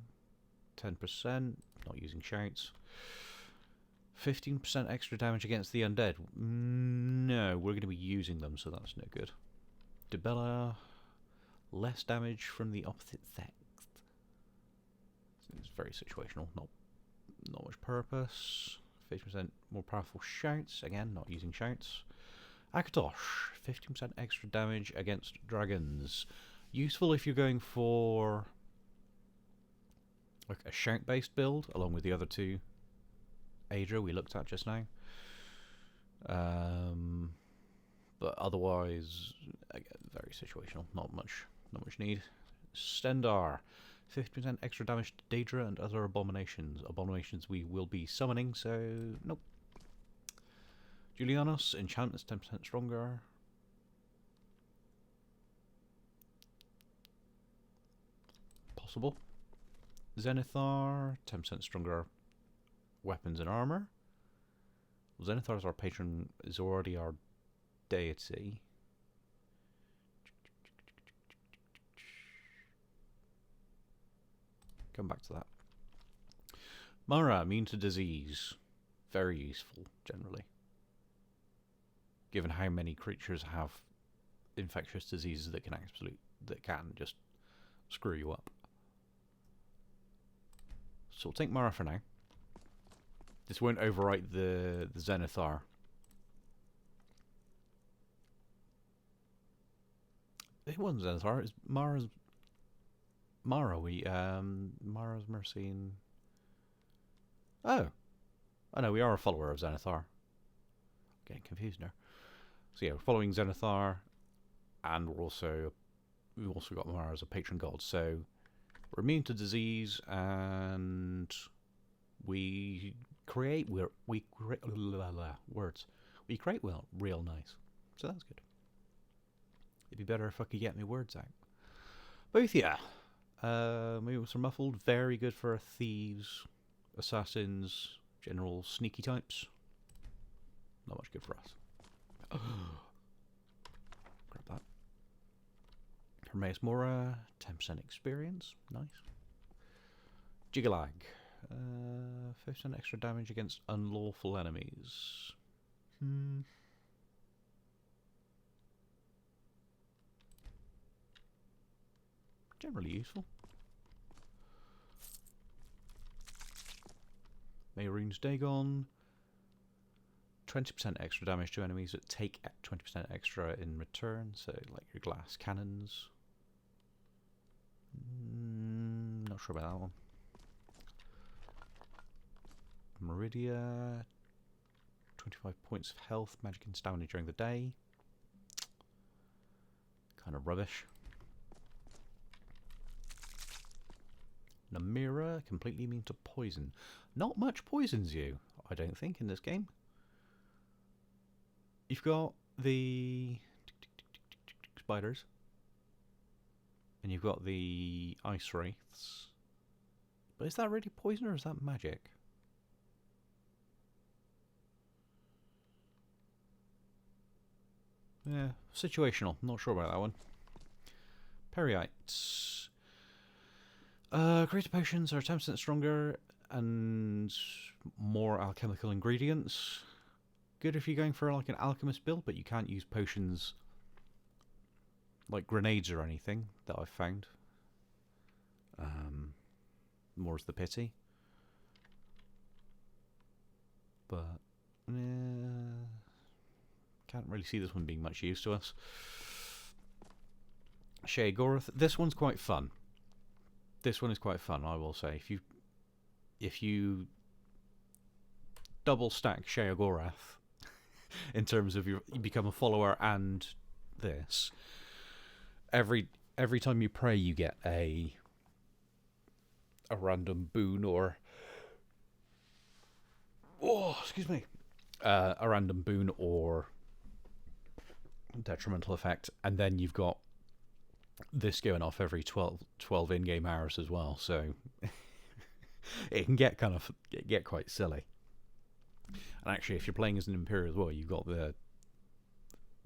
10%. Not using shouts. 15% extra damage against the undead. No, we're going to be using them, so that's no good. Debella, less damage from the opposite sex. It's very situational, not much purpose. 50% more powerful shouts. Again, not using shouts. Akatosh, 15% extra damage against dragons. Useful if you're going for like a shout-based build, along with the other two Aedra we looked at just now. But otherwise, again, very situational. Not much need. Stendar, 50% extra damage to Daedra and other abominations. Abominations we will be summoning, so nope. Julianos, enchantments 10% stronger. Possible. Zenithar, 10% stronger weapons and armor. Zenithar is our patron, is already our deity. Come back to that. Mara, immune to disease. Very useful, generally. Given how many creatures have infectious diseases that can just screw you up. So we'll take Mara for now. This won't overwrite the Zenithar. It wasn't Zenithar, it's Mara's Mercy and... Oh no, we are a follower of Zenithar. Getting confused now. So yeah, we're following Zenithar, and we've also got Mara as a patron god. So we're immune to disease, and we create real nice. So that's good. It'd be better if I could get my words out. Bothia. Moves are muffled. Very good for thieves, assassins, general sneaky types. Not much good for us. Grab that. Hermaeus Mora, 10% experience. Nice. Jigalag. 50% extra damage against unlawful enemies. generally useful. Mayrune's Dagon. 20% extra damage to enemies that take 20% extra in return, so like your glass cannons. Not sure about that one. Meridia. 25 points of health, magic and stamina during the day. Kind of rubbish. Namira, completely immune to poison. Not much poisons you, I don't think, in this game. You've got the spiders. And you've got the ice wraiths. But is that really poison or is that magic? Yeah, situational. Not sure about that one. Periites. Greater potions are 10% stronger and more alchemical ingredients. Good if you're going for like an alchemist build, but you can't use potions like grenades or anything that I've found. More's the pity. But can't really see this one being much use to us. Sheogorath. This one's quite fun. This one is quite fun, I will say. If you double stack Sheogorath in terms of you become a follower and this, every time you pray you get a random boon or a random boon or detrimental effect, and then you've got this going off every 12 in-game hours as well, so it can get quite silly. And actually, if you're playing as an Imperial as well, you've got the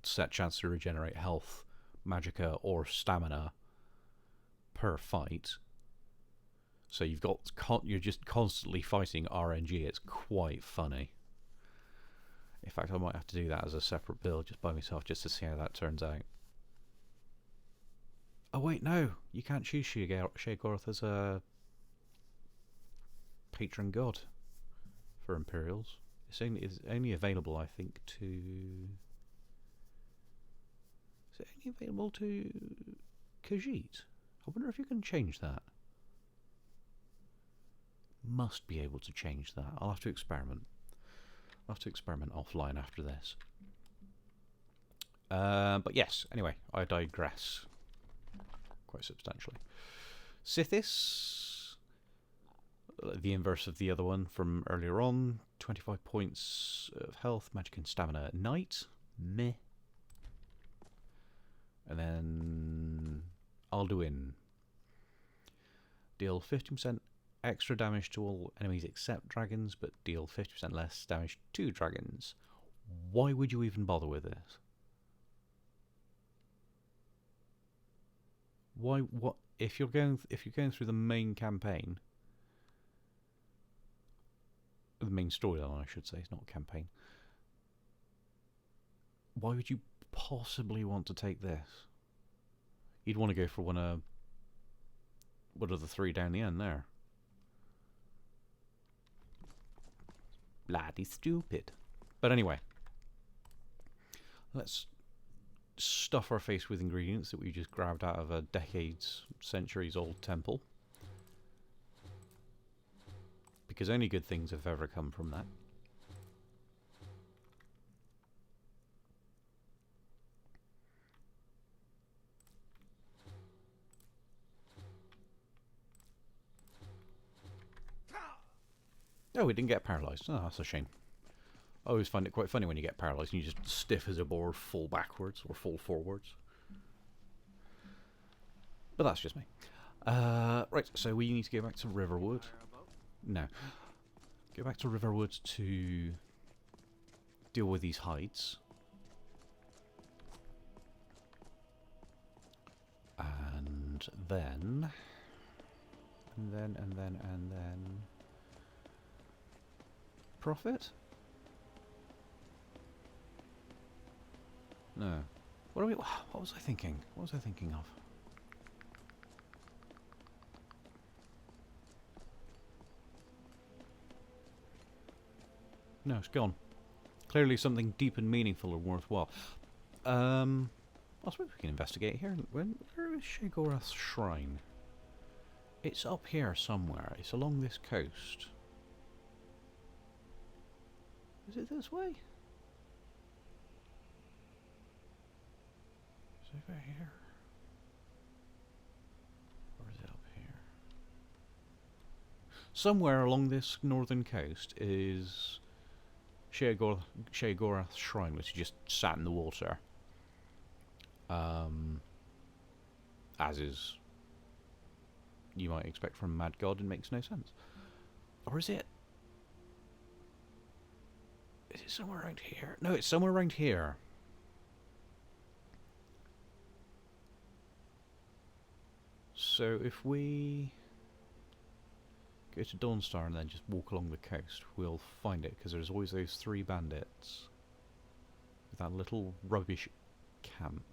set chance to regenerate health, magicka, or stamina per fight. So you're just constantly fighting RNG. It's quite funny. In fact, I might have to do that as a separate build just by myself, just to see how that turns out. Oh wait, no, you can't choose Sheogorath as a patron god for Imperials. It's only available, I think, to. Is it only available to Khajiit? I wonder if you can change that. Must be able to change that. I'll have to experiment. I'll have to experiment offline after this. But yes, anyway, I digress quite substantially. Sithis, the inverse of the other one from earlier on. 25 points of health, magic and stamina at night. Meh. And then Alduin. Deal 15% extra damage to all enemies except dragons, but deal 50% less damage to dragons. Why would you even bother with this? Why? What? If you're going through the main campaign, the main storyline, I should say, it's not a campaign. Why would you possibly want to take this? You'd want to go for one of the three down the end there. Bloody stupid. But anyway, let's stuff our face with ingredients that we just grabbed out of a centuries old temple. Because only good things have ever come from that. Oh, we didn't get paralysed. Oh, that's a shame. I always find it quite funny when you get paralysed and you just stiff as a board, fall backwards or fall forwards. But that's just me. Right, so we need to go back to Riverwood. No. Go back to Riverwood to deal with these hides. And then... And then... Profit? No. What was I thinking? What was I thinking of? No, it's gone. Clearly something deep and meaningful and worthwhile. I suppose we can investigate here. Where is Sheogorath's shrine? It's up here somewhere. It's along this coast. Is it this way? Is it over here? Or is it up here? Somewhere along this northern coast is Sheogorath's shrine, which is just sat in the water. As is you might expect from a mad god, and makes no sense. Or is it? Is it somewhere around here? No, it's somewhere around here. So if we go to Dawnstar and then just walk along the coast, we'll find it, because there's always those 3 bandits with that little rubbish camp.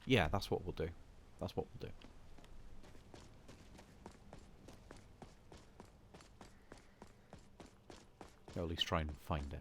Yeah, that's what we'll do. That's what we'll do. Or at least try and find it.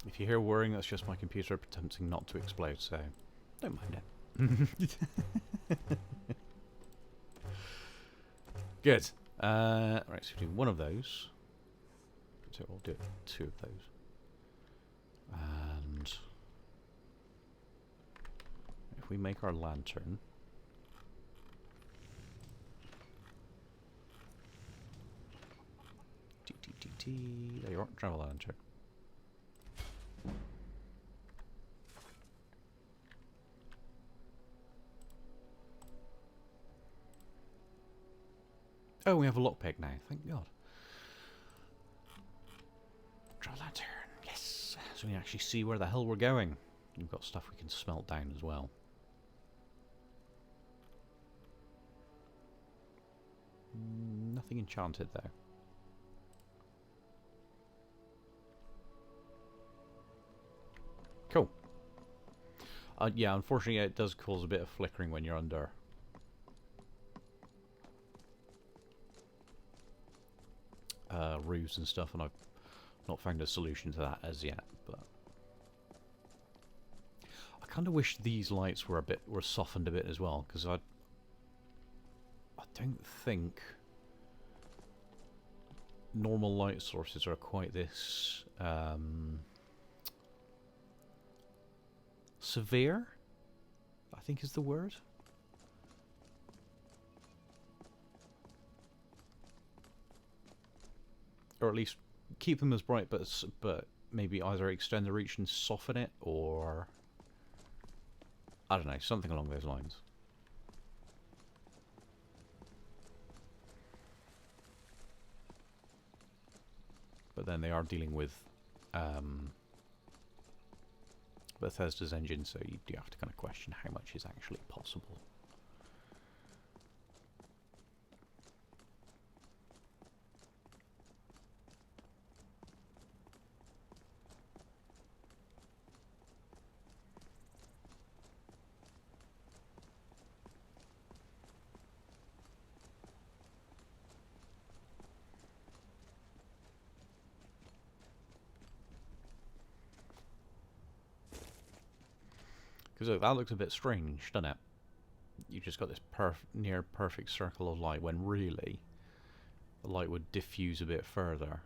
If you hear whirring, that's just my computer attempting not to explode, so don't mind it. Good. Right, so we do one of those. So we'll do 2 of those. And if we make our lantern, there you are, travel lantern. Oh, we have a lockpick now, thank God. Travel lantern, yes! So we can actually see where the hell we're going. We've got stuff we can smelt down as well. Nothing enchanted though. Cool. Yeah, unfortunately it does cause a bit of flickering when you're under. Roofs and stuff, and I've not found a solution to that as yet, but I kind of wish these lights were softened a bit as well, because I don't think normal light sources are quite this severe, I think is the word. Or at least keep them as bright, but maybe either extend the reach and soften it, or I don't know, something along those lines. But then they are dealing with Bethesda's engine, so you do have to kind of question how much is actually possible. Because that looks a bit strange, doesn't it? You just got this near perfect circle of light, when really the light would diffuse a bit further.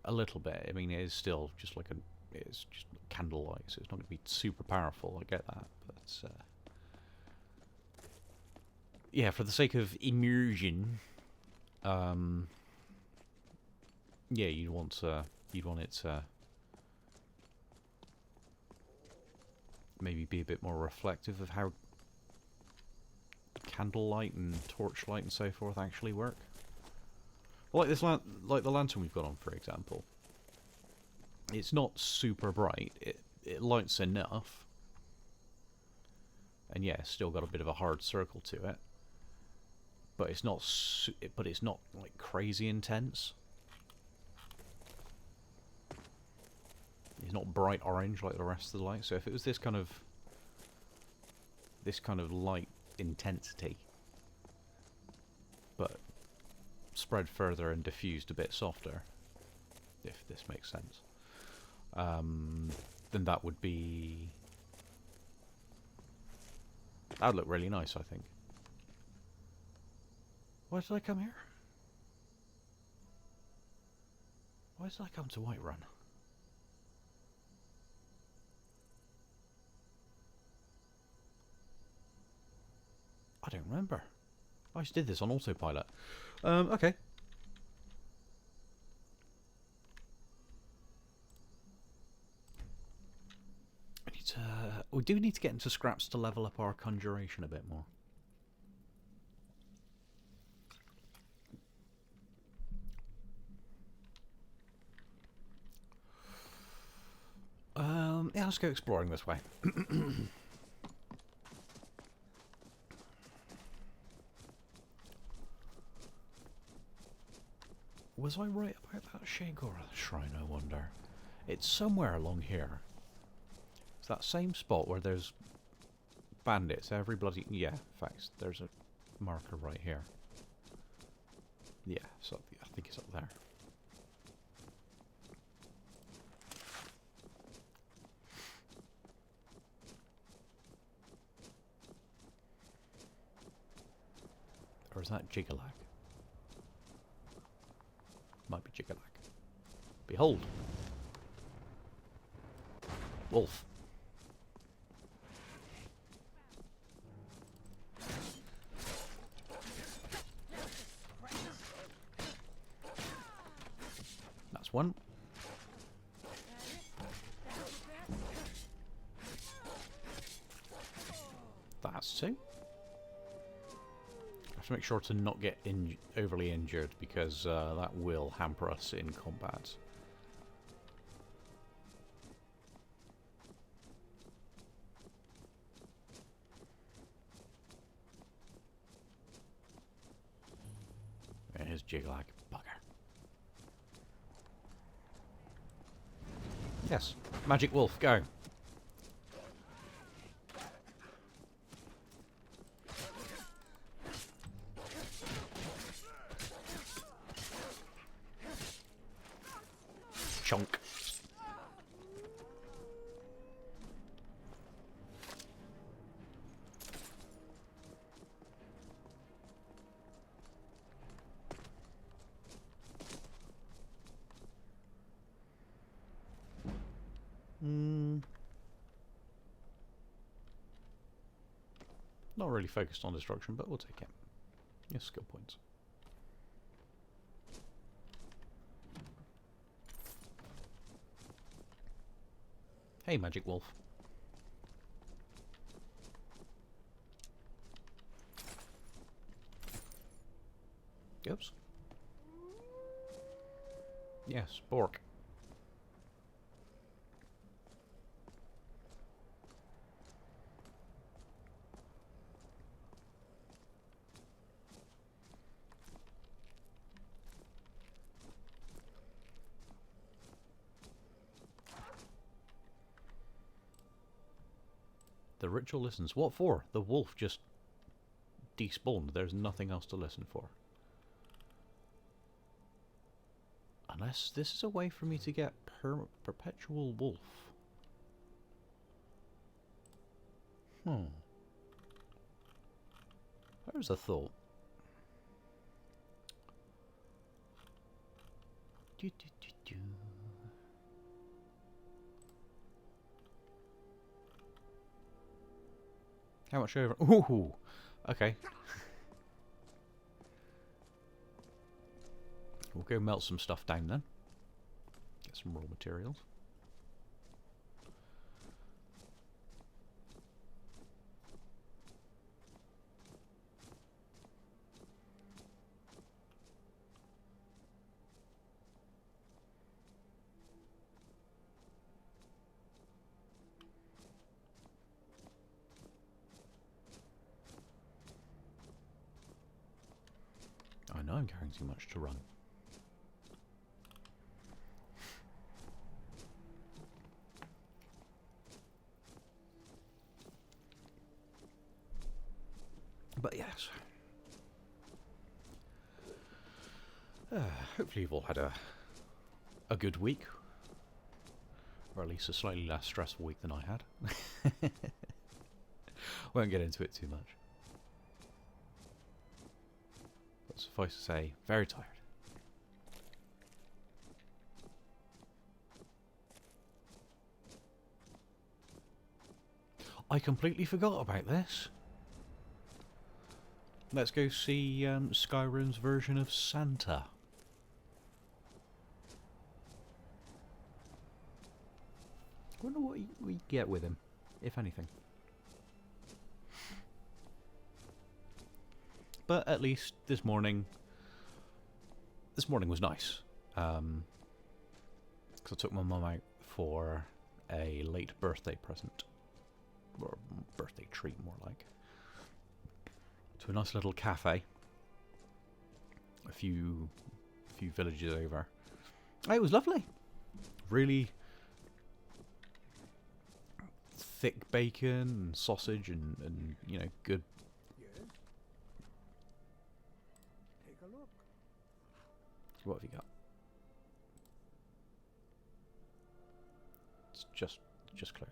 A little bit. I mean, it is still just like it's just candlelight, so it's not going to be super powerful. I get that, but yeah, for the sake of immersion, Yeah, you'd want it to maybe be a bit more reflective of how candlelight and torchlight and so forth actually work. Like this, like the lantern we've got on, for example. It's not super bright. It lights enough, and yeah, it's still got a bit of a hard circle to it. But it's not. But it's not like crazy intense. It's not bright orange like the rest of the light. So if it was this kind of light intensity, but spread further and diffused a bit softer, if this makes sense, then that would look really nice, I think. Why did I come here? Why did I come to Whiterun? I don't remember. I just did this on autopilot. Okay. We do need to get into scraps to level up our conjuration a bit more. Yeah, let's go exploring this way. Was I right about that Shagora shrine, I wonder? It's somewhere along here. It's that same spot where there's bandits every bloody... Yeah, in fact, there's a marker right here. Yeah, so I think it's up there. Or is that Jigalag? Might be Jigalag. Behold! Wolf. That's one. That's two. I have to make sure to not get overly injured, because that will hamper us in combat. There's Jigalag. Bugger. Yes. Magic wolf, go. Chunk. Not really focused on destruction, but we'll take it. Yes, skill points. Hey, Magic Wolf. Oops. Yes, Bork. The ritual listens. What for? The wolf just despawned. There's nothing else to listen for. Unless this is a way for me to get perpetual wolf. There's a thought. How much over? Ooh, okay. We'll go melt some stuff down then. Get some raw materials. I know I'm carrying too much to run. But yes. Hopefully you've all had a good week. Or at least a slightly less stressful week than I had. Won't get into it too much. But suffice to say, very tired. I completely forgot about this. Let's go see Skyrim's version of Santa. I wonder what we get with him, if anything. But at least this morning was nice. Because I took my mum out for a late birthday present. Or birthday treat, more like. To a nice little cafe. A few villages over. It was lovely. Really thick bacon and sausage and you know, good. Yes? Take a look. What have you got? It's just clothes.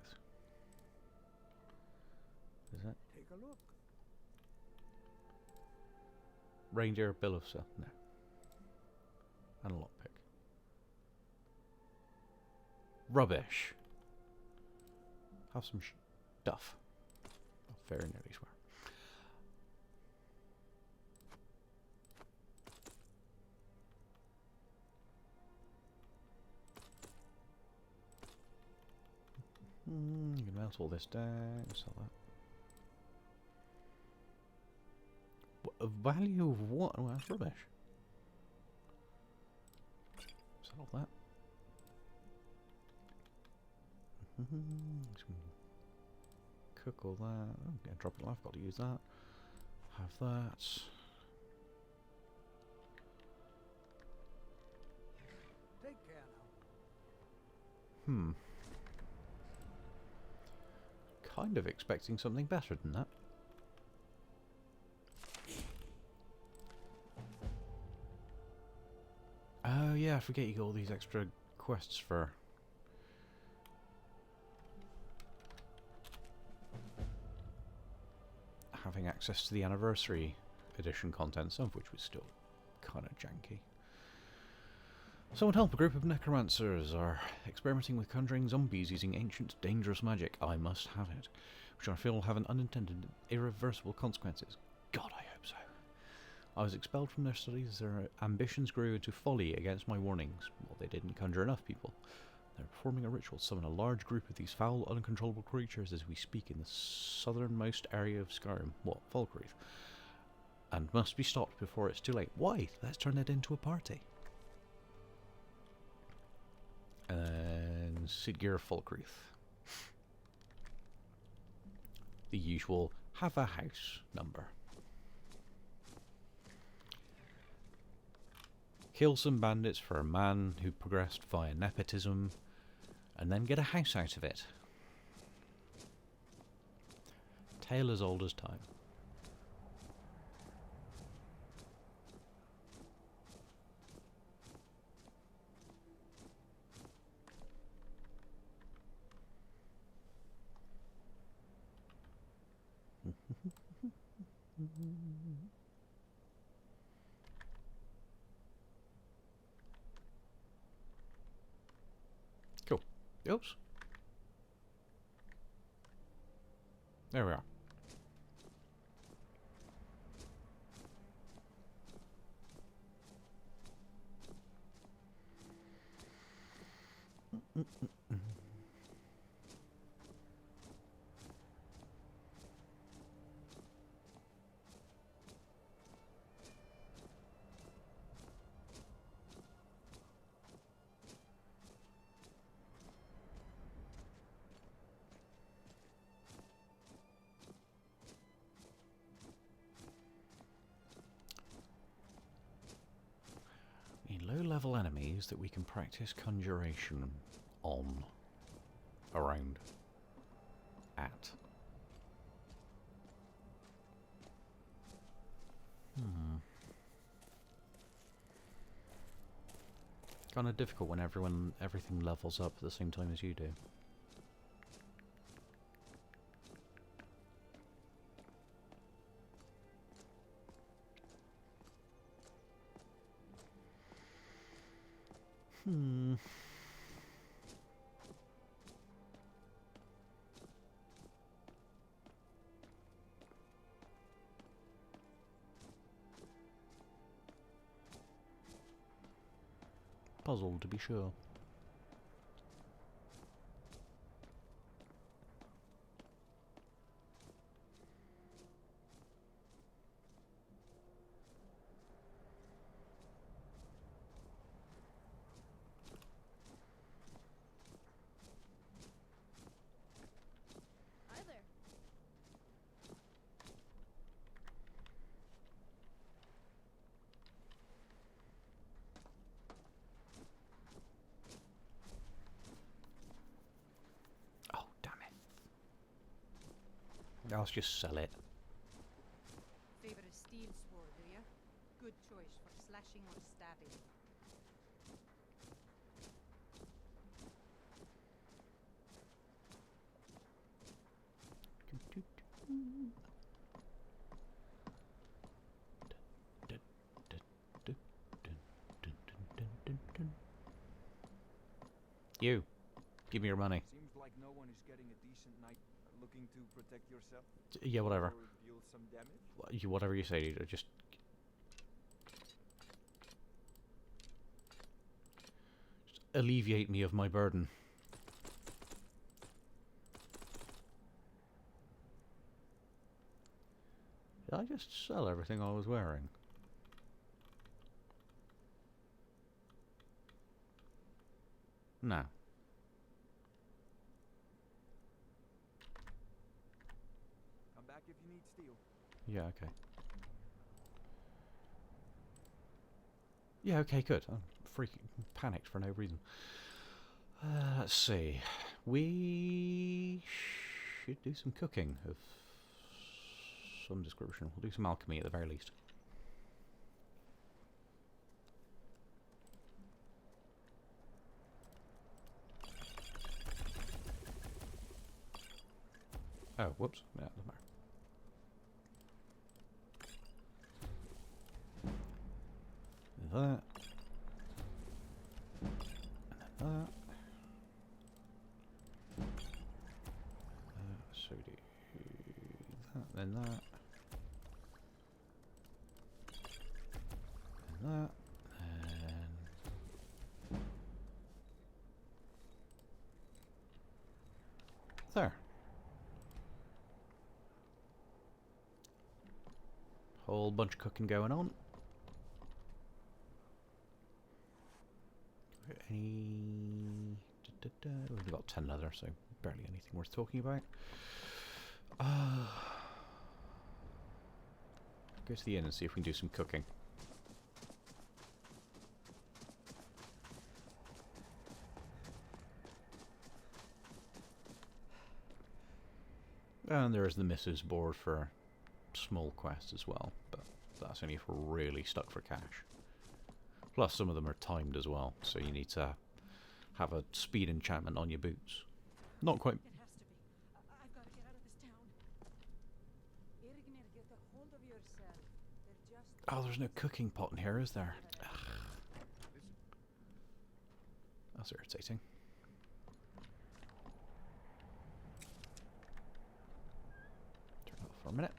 Is it? Take a look. Reindeer bill of sale? No. And a lockpick. Rubbish. Have some stuff. I'll very nearly swear. You can melt all this down. Sell that. A value of what? Oh, that's rubbish. Sell that. Cook all that. Oh, yeah, drop it. I've got to use that. Have that. Take care now. Kind of expecting something better than that. Oh yeah, I forget you got all these extra quests for having access to the anniversary edition content, some of which was still kind of janky. Someone help, a group of necromancers are experimenting with conjuring zombies using ancient, dangerous magic. I must have it. Which I feel will have an unintended, irreversible consequences. God, I hope so. I was expelled from their studies. Their ambitions grew into folly against my warnings. Well, they didn't conjure enough people. They're performing a ritual to summon a large group of these foul, uncontrollable creatures as we speak in the southernmost area of Skyrim. What? Falkreath. And must be stopped before it's too late. Why? Let's turn it into a party. And Siggeir Falkreath. The usual have a house number. Kill some bandits for a man who progressed via nepotism and then get a house out of it. Tale as old as time. Cool. Oops. There we are. Low-level enemies that we can practice conjuration on, around, at. Kind of difficult when everything levels up at the same time as you do. Puzzled, to be sure. Hi there. Oh, damn it. I'll just sell it. Favor a steel sword, do ya? Good choice for slashing or stabbing. You, give me your money. Seems like no one is getting a decent night. Looking to protect yourself? Yeah, whatever. Or deal some damage? Whatever you say, dude. Just alleviate me of my burden. Did I just sell everything I was wearing? No. Come back if you need steel. Yeah, okay. Yeah, okay, good. I'm freaking panicked for no reason. Let's see. We should do some cooking of some description. We'll do some alchemy at the very least. Oh, whoops. Yeah, doesn't matter. That. And that. So do that, then that. And that. And there. Whole bunch of cooking going on. Any... We've only got 10 leather, so barely anything worth talking about. Go to the inn and see if we can do some cooking. And there is the missus board for small quests as well, but that's only if we're really stuck for cash. Plus some of them are timed as well, so you need to have a speed enchantment on your boots. Not quite. It has to be. I've got to get out of this town. Irigner, get a hold of yourself. They're just... Oh, there's no cooking pot in here, is there? That's irritating. Turn it off for a minute.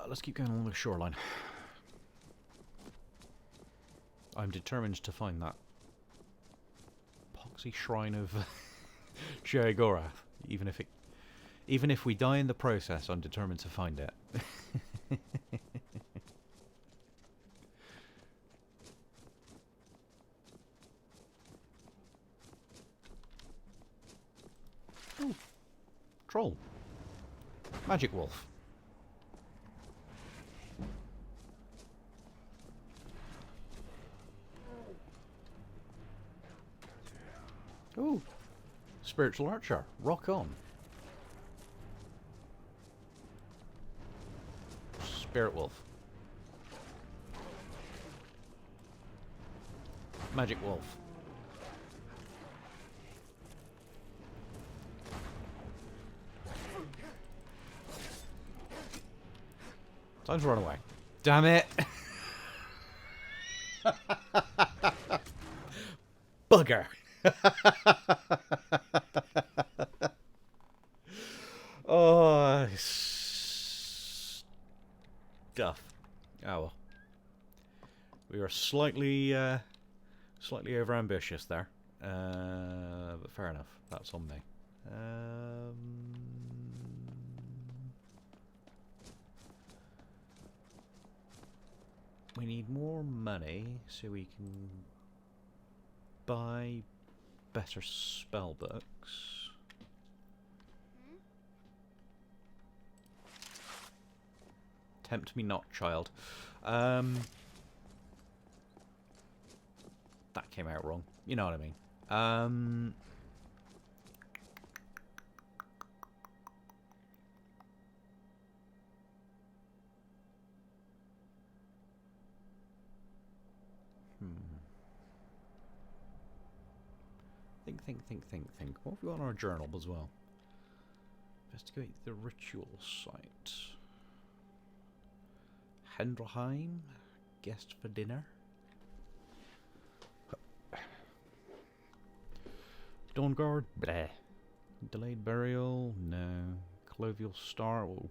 Let's keep going along the shoreline. I'm determined to find that poxy shrine of Sheogorath. Even if we die in the process, I'm determined to find it. Ooh. Troll. Magic wolf. Ooh. Spiritual archer. Rock on. Spirit wolf. Magic wolf. Time to run away. Damn it! Bugger! Oh, stuff. Oh well. We were slightly overambitious there, but fair enough. That's on me. We need more money so we can buy better spell books. Tempt me not, child. That came out wrong. You know what I mean. Think. What have we got on our journal as well? Investigate the ritual site. Hendrheim? Guest for dinner? Dawnguard? Bleh. Delayed burial? No. Collovial Star? We'll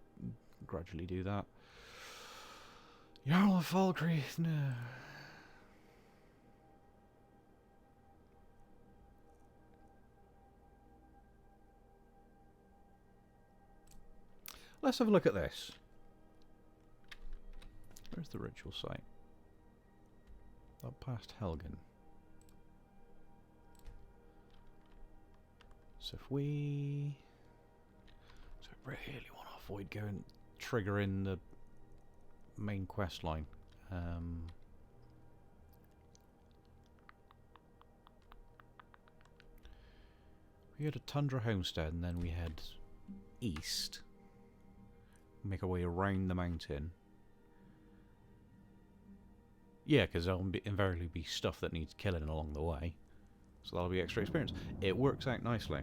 gradually do that. Jarl of Falkreath? No. Let's have a look at this. Where's the ritual site? Up past Helgen. So if we... So I really want to avoid going... triggering the main quest line. We had a Tundra Homestead and then we head east. Make our way around the mountain. Yeah, because there'll invariably be stuff that needs killing along the way. So that'll be extra experience. It works out nicely.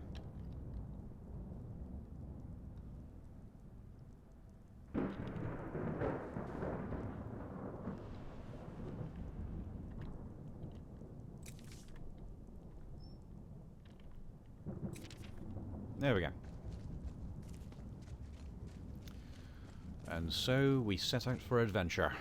There we go. And so we set out for adventure.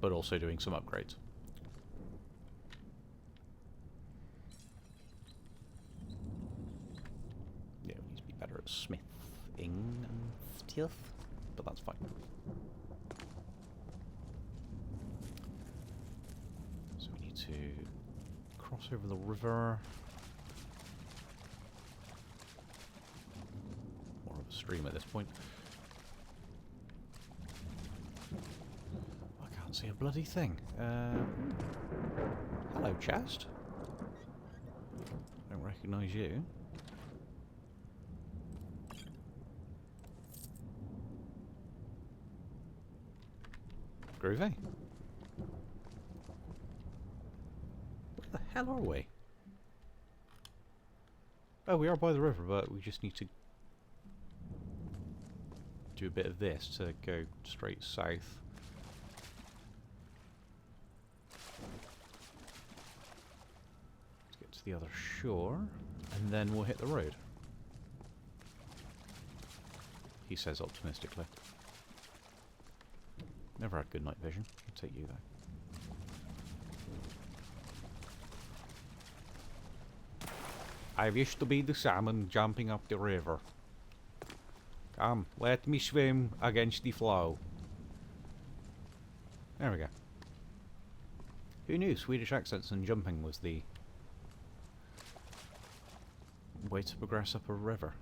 But also doing some upgrades. Yeah, we need to be better at smithing and stuff, but that's fine. So we need to cross over the river. More of a stream at this point. See a bloody thing. Hello, chest. Don't recognise you. Groovy. Where the hell are we? Oh, we are by the river, but we just need to do a bit of this to go straight south. the other shore, and then we'll hit the road. He says optimistically. Never had good night vision. I'll take you though. I wish to be the salmon jumping up the river. Come, let me swim against the flow. There we go. Who knew Swedish accents and jumping was the way to progress up a river?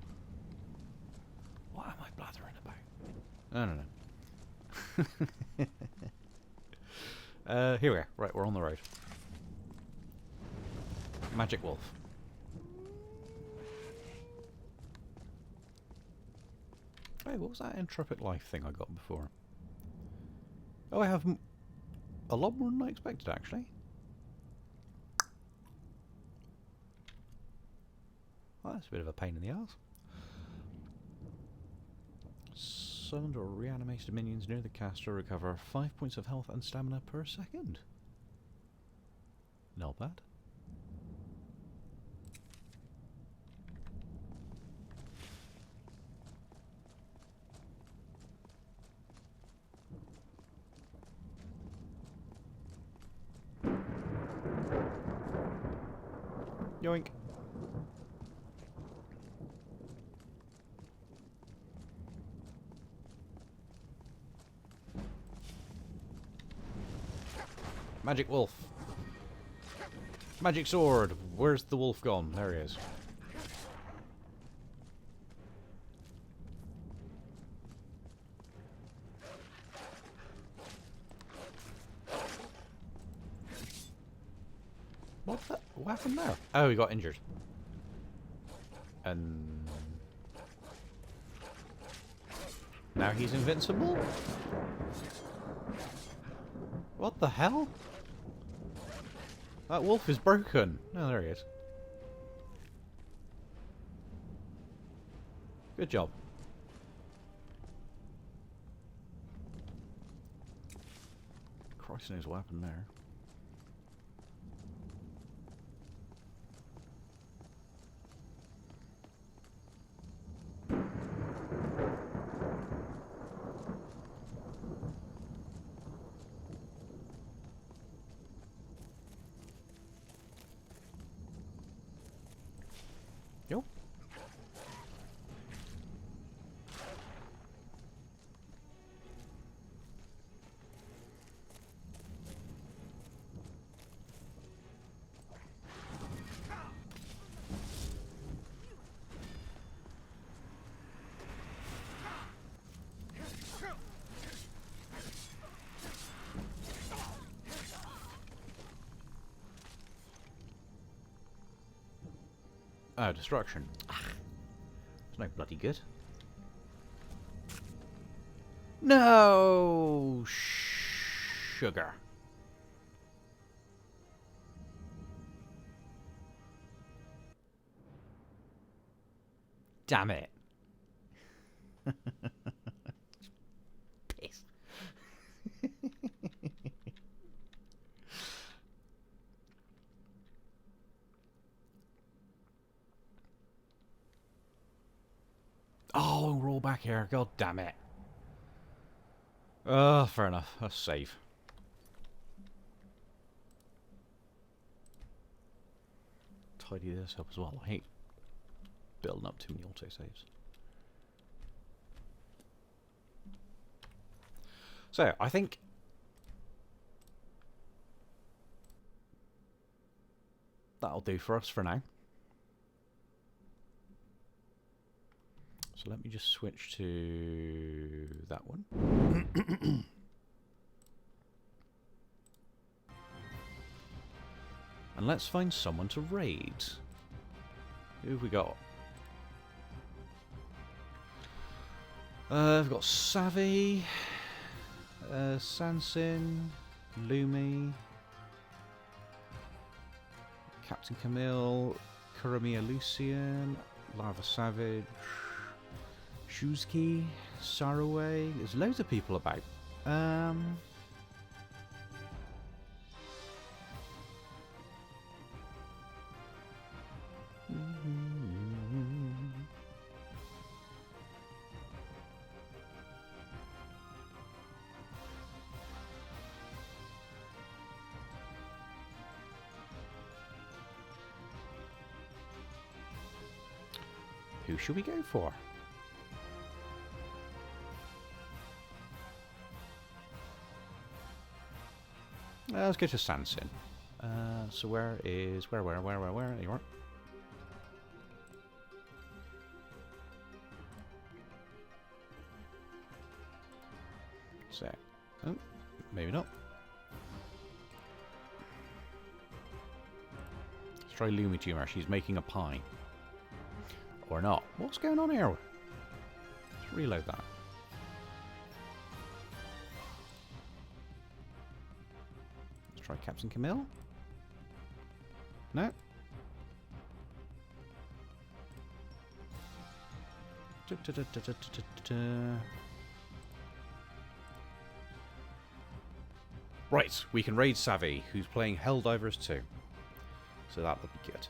What am I blathering about? I don't know. Here we are. Right, we're on the road. Magic wolf. Hey, what was that intrepid life thing I got before? Oh, I have a lot more than I expected, actually. Well, that's a bit of a pain in the ass. Summoned or reanimated minions near the caster recover 5 points of health and stamina per second. Not bad. Yoink. Magic wolf. Magic sword. Where's the wolf gone? There he is. What happened there? Oh, he got injured. And now he's invincible? What the hell? That wolf is broken. Oh, there he is. Good job. Christ knows what happened there. Yo. Oh, destruction. It's no bloody good. No sugar. Damn it. Piss. Oh, roll back here. God damn it. Oh, fair enough. Let's save. Tidy this up as well. I hate building up too many autosaves. So, I think that'll do for us for now. So let me just switch to that one. And let's find someone to raid. Who have we got? We've got Savvy, Sansin, Lumi, Captain Camille, Kuramia Lucian, Lava Savage, Shuzki, Saraway. There's loads of people about. Who should we go for? Let's go to Sansin. So where is... Where? There you are. So... Oh, maybe not. Let's try PNGtuber. She's making a pie. Or not. What's going on here? Let's reload that. Let's try Captain Camille. No. Right, we can raid Savvy, who's playing Helldivers 2. So that would be good.